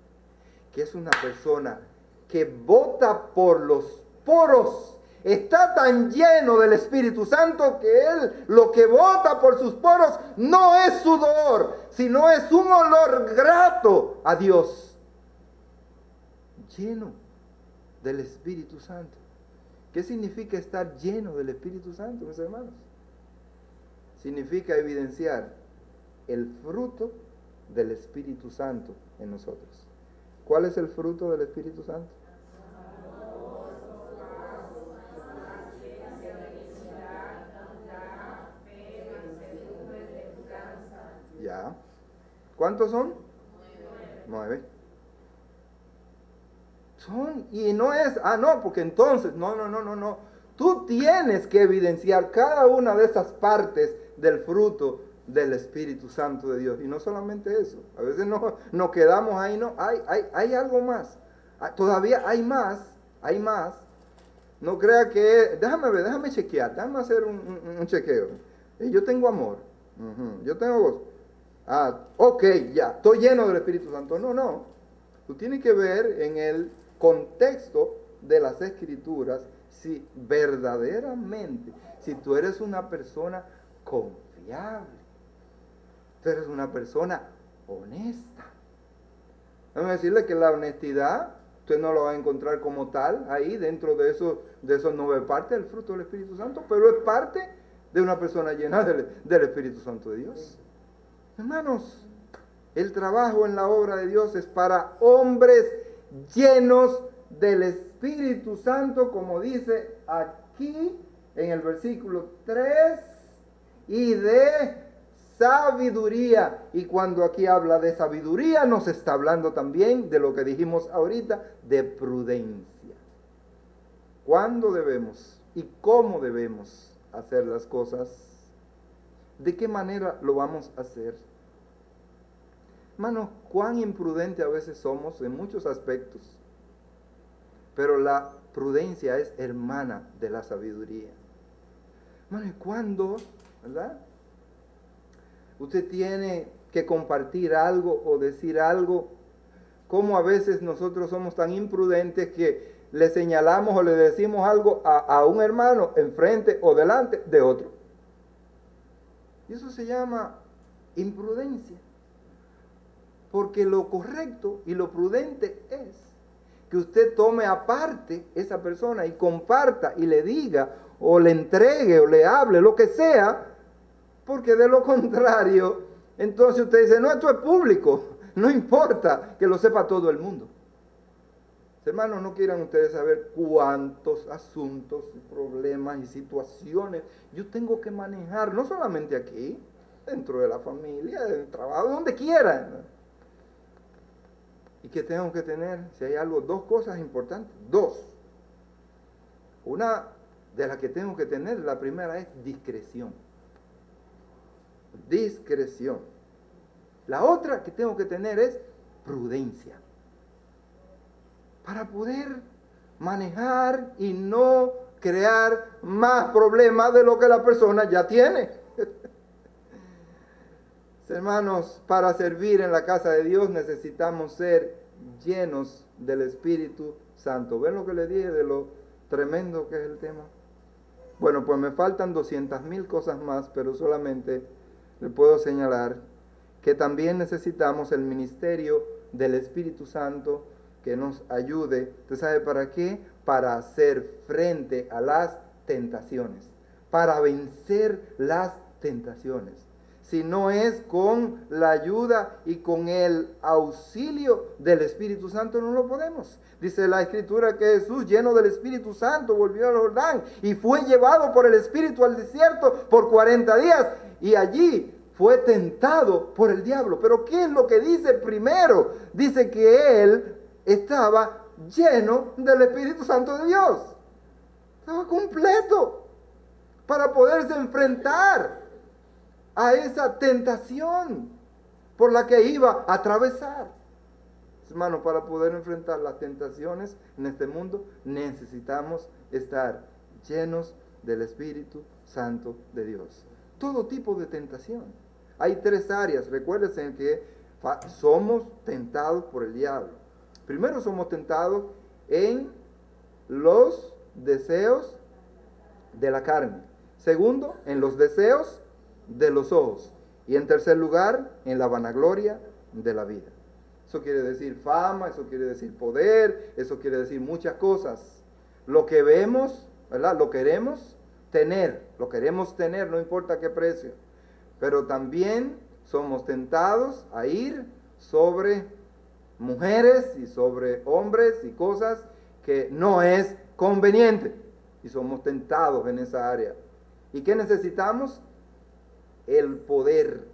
que es una persona que bota por los poros, está tan lleno del Espíritu Santo que él lo que bota por sus poros no es sudor, sino es un olor grato a Dios. Lleno del Espíritu Santo. ¿Qué significa estar lleno del Espíritu Santo, mis hermanos? Significa evidenciar el fruto del Espíritu Santo en nosotros. ¿Cuál es el fruto del Espíritu Santo? Ya. ¿Cuántos son? 9. Son, y no es, no, porque entonces, no. Tú tienes que evidenciar cada una de esas partes del fruto del Espíritu Santo de Dios. Y no solamente eso, a veces nos quedamos ahí, no, hay algo más. Todavía hay más. No crea que, déjame chequear, déjame hacer un chequeo. Yo tengo amor, yo tengo gozo. Ok, ya, estoy lleno del Espíritu Santo. No. Tú tienes que ver en el contexto de las Escrituras si verdaderamente, si tú eres una persona confiable, tú eres una persona honesta. Déjame decirle que la honestidad, usted no lo va a encontrar como tal ahí dentro de esos 9 partes del fruto del Espíritu Santo, pero es parte de una persona llena del Espíritu Santo de Dios. Hermanos, el trabajo en la obra de Dios es para hombres llenos del Espíritu Santo, como dice aquí en el versículo 3, y de sabiduría. Y cuando aquí habla de sabiduría, nos está hablando también de lo que dijimos ahorita, de prudencia. ¿Cuándo debemos y cómo debemos hacer las cosas? ¿De qué manera lo vamos a hacer? Hermanos, cuán imprudente a veces somos en muchos aspectos. Pero la prudencia es hermana de la sabiduría. Hermano, ¿cuándo, verdad? Usted tiene que compartir algo o decir algo. ¿Cómo a veces nosotros somos tan imprudentes que le señalamos o le decimos algo a un hermano enfrente o delante de otro? Y eso se llama imprudencia. Porque lo correcto y lo prudente es que usted tome aparte esa persona y comparta y le diga o le entregue o le hable, lo que sea, porque de lo contrario, entonces usted dice, no, esto es público, no importa que lo sepa todo el mundo. Hermanos, no quieran ustedes saber cuántos asuntos, problemas y situaciones yo tengo que manejar, no solamente aquí, dentro de la familia, del trabajo, donde quiera. Y que tengo que tener, si hay algo, 2 cosas importantes. 2. Una de las que tengo que tener, la primera es discreción. Discreción. La otra que tengo que tener es prudencia. Para poder manejar y no crear más problemas de lo que la persona ya tiene. Hermanos, para servir en la casa de Dios necesitamos ser llenos del Espíritu Santo. ¿Ven lo que le dije de lo tremendo que es el tema? Bueno, pues me faltan 200,000 cosas más, pero solamente le puedo señalar que también necesitamos el ministerio del Espíritu Santo que nos ayude. ¿Usted sabe para qué? Para hacer frente a las tentaciones, para vencer las tentaciones. Si no es con la ayuda y con el auxilio del Espíritu Santo, no lo podemos. Dice la Escritura que Jesús, lleno del Espíritu Santo, volvió al Jordán y fue llevado por el Espíritu al desierto por 40 días. Y allí fue tentado por el diablo. Pero ¿qué es lo que dice primero? Dice que él estaba lleno del Espíritu Santo de Dios. Estaba completo para poderse enfrentar a esa tentación por la que iba a atravesar. Hermano, para poder enfrentar las tentaciones en este mundo, necesitamos estar llenos del Espíritu Santo de Dios. Todo tipo de tentación. Hay 3 áreas. Recuérdense que somos tentados por el diablo. Primero somos tentados en los deseos de la carne. Segundo, en los deseos de los ojos. Y en tercer lugar, en la vanagloria de la vida. Eso quiere decir fama, eso quiere decir poder, eso quiere decir muchas cosas. Lo que vemos, ¿verdad? Lo queremos tener, no importa a qué precio. Pero también somos tentados a ir sobre mujeres y sobre hombres y cosas que no es conveniente. Y somos tentados en esa área. ¿Y qué necesitamos? El poder,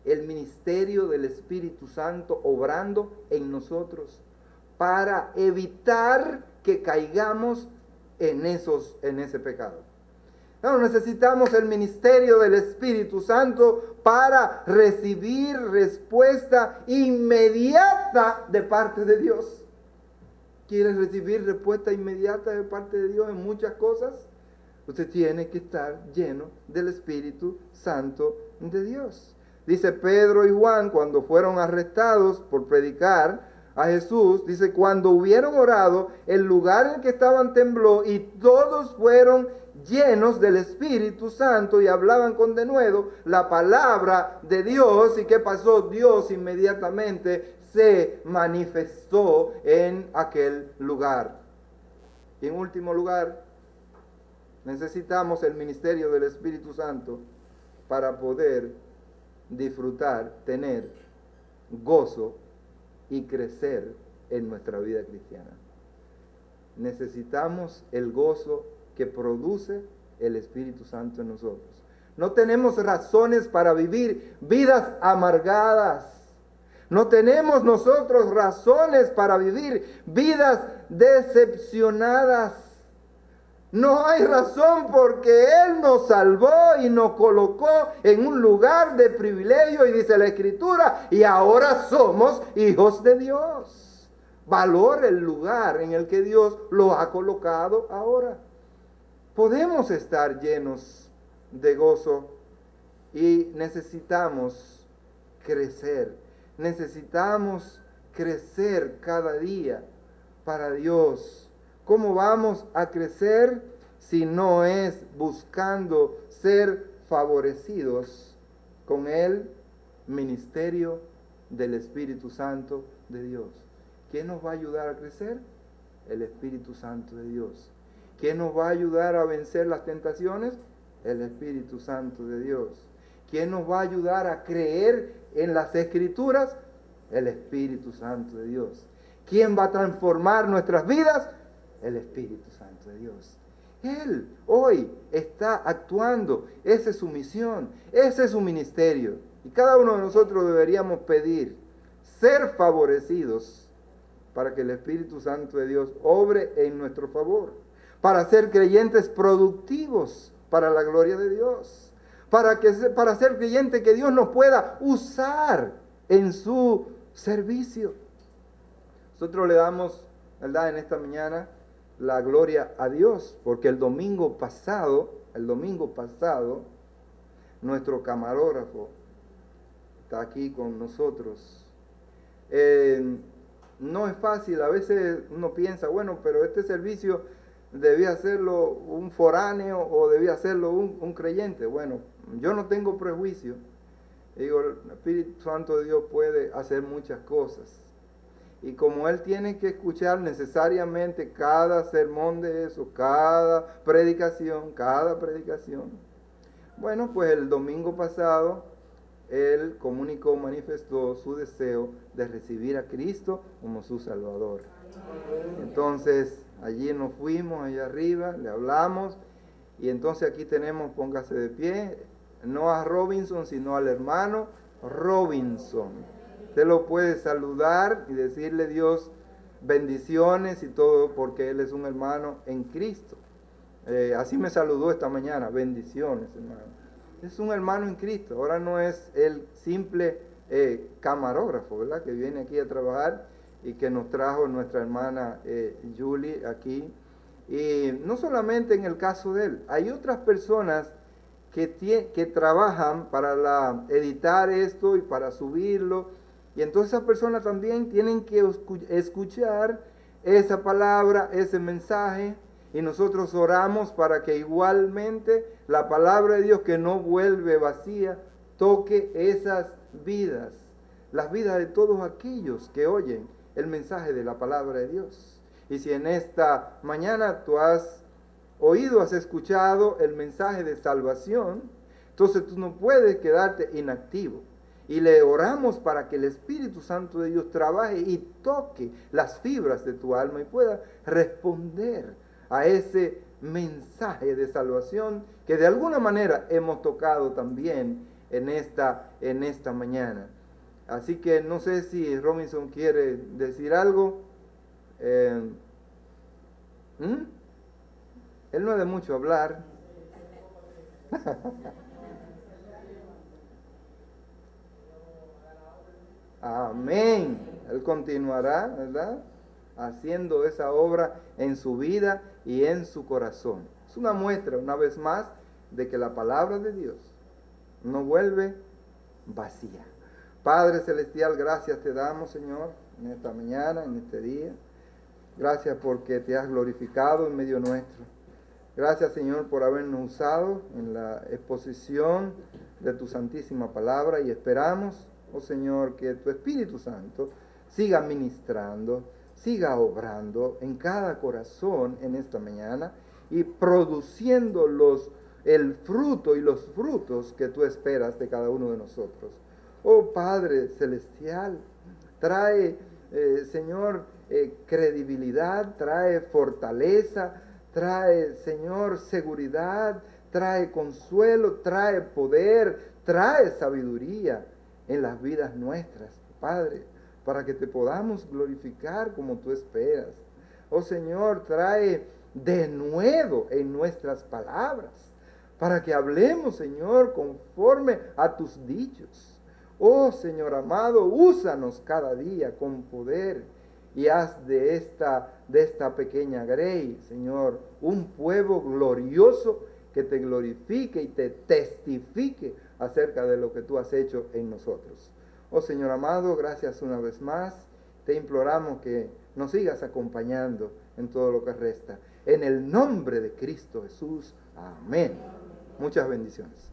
el ministerio del Espíritu Santo obrando en nosotros para evitar que caigamos en ese pecado. No, necesitamos el ministerio del Espíritu Santo para recibir respuesta inmediata de parte de Dios. ¿Quieres recibir respuesta inmediata de parte de Dios en muchas cosas? Usted tiene que estar lleno del Espíritu Santo de Dios. Dice Pedro y Juan cuando fueron arrestados por predicar a Jesús, dice, cuando hubieron orado, el lugar en que estaban tembló y todos fueron llenos del Espíritu Santo y hablaban con denuedo la palabra de Dios. ¿Y qué pasó? Dios inmediatamente se manifestó en aquel lugar. Y en último lugar, necesitamos el ministerio del Espíritu Santo para poder disfrutar, tener gozo y crecer en nuestra vida cristiana. Necesitamos el gozo que produce el Espíritu Santo en nosotros. No tenemos razones para vivir vidas amargadas. No tenemos nosotros razones para vivir vidas decepcionadas. No hay razón porque Él nos salvó y nos colocó en un lugar de privilegio y dice la Escritura, y ahora somos hijos de Dios. Valore el lugar en el que Dios lo ha colocado ahora. Podemos estar llenos de gozo y necesitamos crecer. Necesitamos crecer cada día para Dios. ¿Cómo vamos a crecer si no es buscando ser favorecidos con el ministerio del Espíritu Santo de Dios? ¿Quién nos va a ayudar a crecer? El Espíritu Santo de Dios. ¿Quién nos va a ayudar a vencer las tentaciones? El Espíritu Santo de Dios. ¿Quién nos va a ayudar a creer en las Escrituras? El Espíritu Santo de Dios. ¿Quién va a transformar nuestras vidas? El Espíritu Santo de Dios. Él hoy está actuando. Esa es su misión. Ese es su ministerio. Y cada uno de nosotros deberíamos pedir ser favorecidos para que el Espíritu Santo de Dios obre en nuestro favor. Para ser creyentes productivos para la gloria de Dios. Para ser creyentes que Dios nos pueda usar en su servicio. Nosotros le damos, ¿verdad?, en esta mañana la gloria a Dios, porque el domingo pasado, nuestro camarógrafo está aquí con nosotros. No es fácil, a veces uno piensa, bueno, pero este servicio debía hacerlo un foráneo o debía hacerlo un creyente. Bueno, yo no tengo prejuicio. Digo, el Espíritu Santo de Dios puede hacer muchas cosas. Y como Él tiene que escuchar necesariamente cada sermón de eso, cada predicación, bueno, pues el domingo pasado Él manifestó su deseo de recibir a Cristo como su Salvador. Entonces, allí nos fuimos, allá arriba, le hablamos, y entonces aquí tenemos, póngase de pie, no a Robinson, sino al hermano Robinson. Usted lo puede saludar y decirle Dios bendiciones y todo, porque él es un hermano en Cristo. Así me saludó esta mañana, bendiciones, hermano. es un hermano en Cristo. Ahora no es el simple camarógrafo, ¿verdad? Que viene aquí a trabajar y que nos trajo nuestra hermana Julie aquí. Y no solamente en el caso de él, hay otras personas que trabajan para editar esto y para subirlo. Y entonces esas personas también tienen que escuchar esa palabra, ese mensaje. Y nosotros oramos para que igualmente la palabra de Dios, que no vuelve vacía, toque esas vidas, las vidas de todos aquellos que oyen el mensaje de la palabra de Dios. Y si en esta mañana tú has oído, has escuchado el mensaje de salvación, entonces tú no puedes quedarte inactivo. Y le oramos para que el Espíritu Santo de Dios trabaje y toque las fibras de tu alma y pueda responder a ese mensaje de salvación que de alguna manera hemos tocado también en esta mañana. Así que no sé si Robinson quiere decir algo. Él no es de mucho hablar. Amén. Él continuará, ¿verdad? Haciendo esa obra en su vida y en su corazón. Es una muestra, una vez más, de que la palabra de Dios no vuelve vacía. Padre Celestial, gracias te damos, Señor, en esta mañana, en este día. Gracias porque te has glorificado en medio nuestro. Gracias, Señor, por habernos usado en la exposición de tu santísima palabra y esperamos, oh Señor, que tu Espíritu Santo siga ministrando, siga obrando en cada corazón en esta mañana y produciendo el fruto y los frutos que tú esperas de cada uno de nosotros. Oh Padre Celestial, trae, Señor, credibilidad, trae fortaleza, trae, Señor, seguridad, trae consuelo, trae poder, trae sabiduría en las vidas nuestras, Padre, para que te podamos glorificar como tú esperas. Oh Señor, trae denuedo en nuestras palabras, para que hablemos, Señor, conforme a tus dichos. Oh Señor amado, úsanos cada día con poder y haz de esta pequeña grey, Señor, un pueblo glorioso que te glorifique y te testifique acerca de lo que tú has hecho en nosotros. Oh Señor amado, gracias una vez más. Te imploramos que nos sigas acompañando en todo lo que resta. En el nombre de Cristo Jesús. Amén. Muchas bendiciones.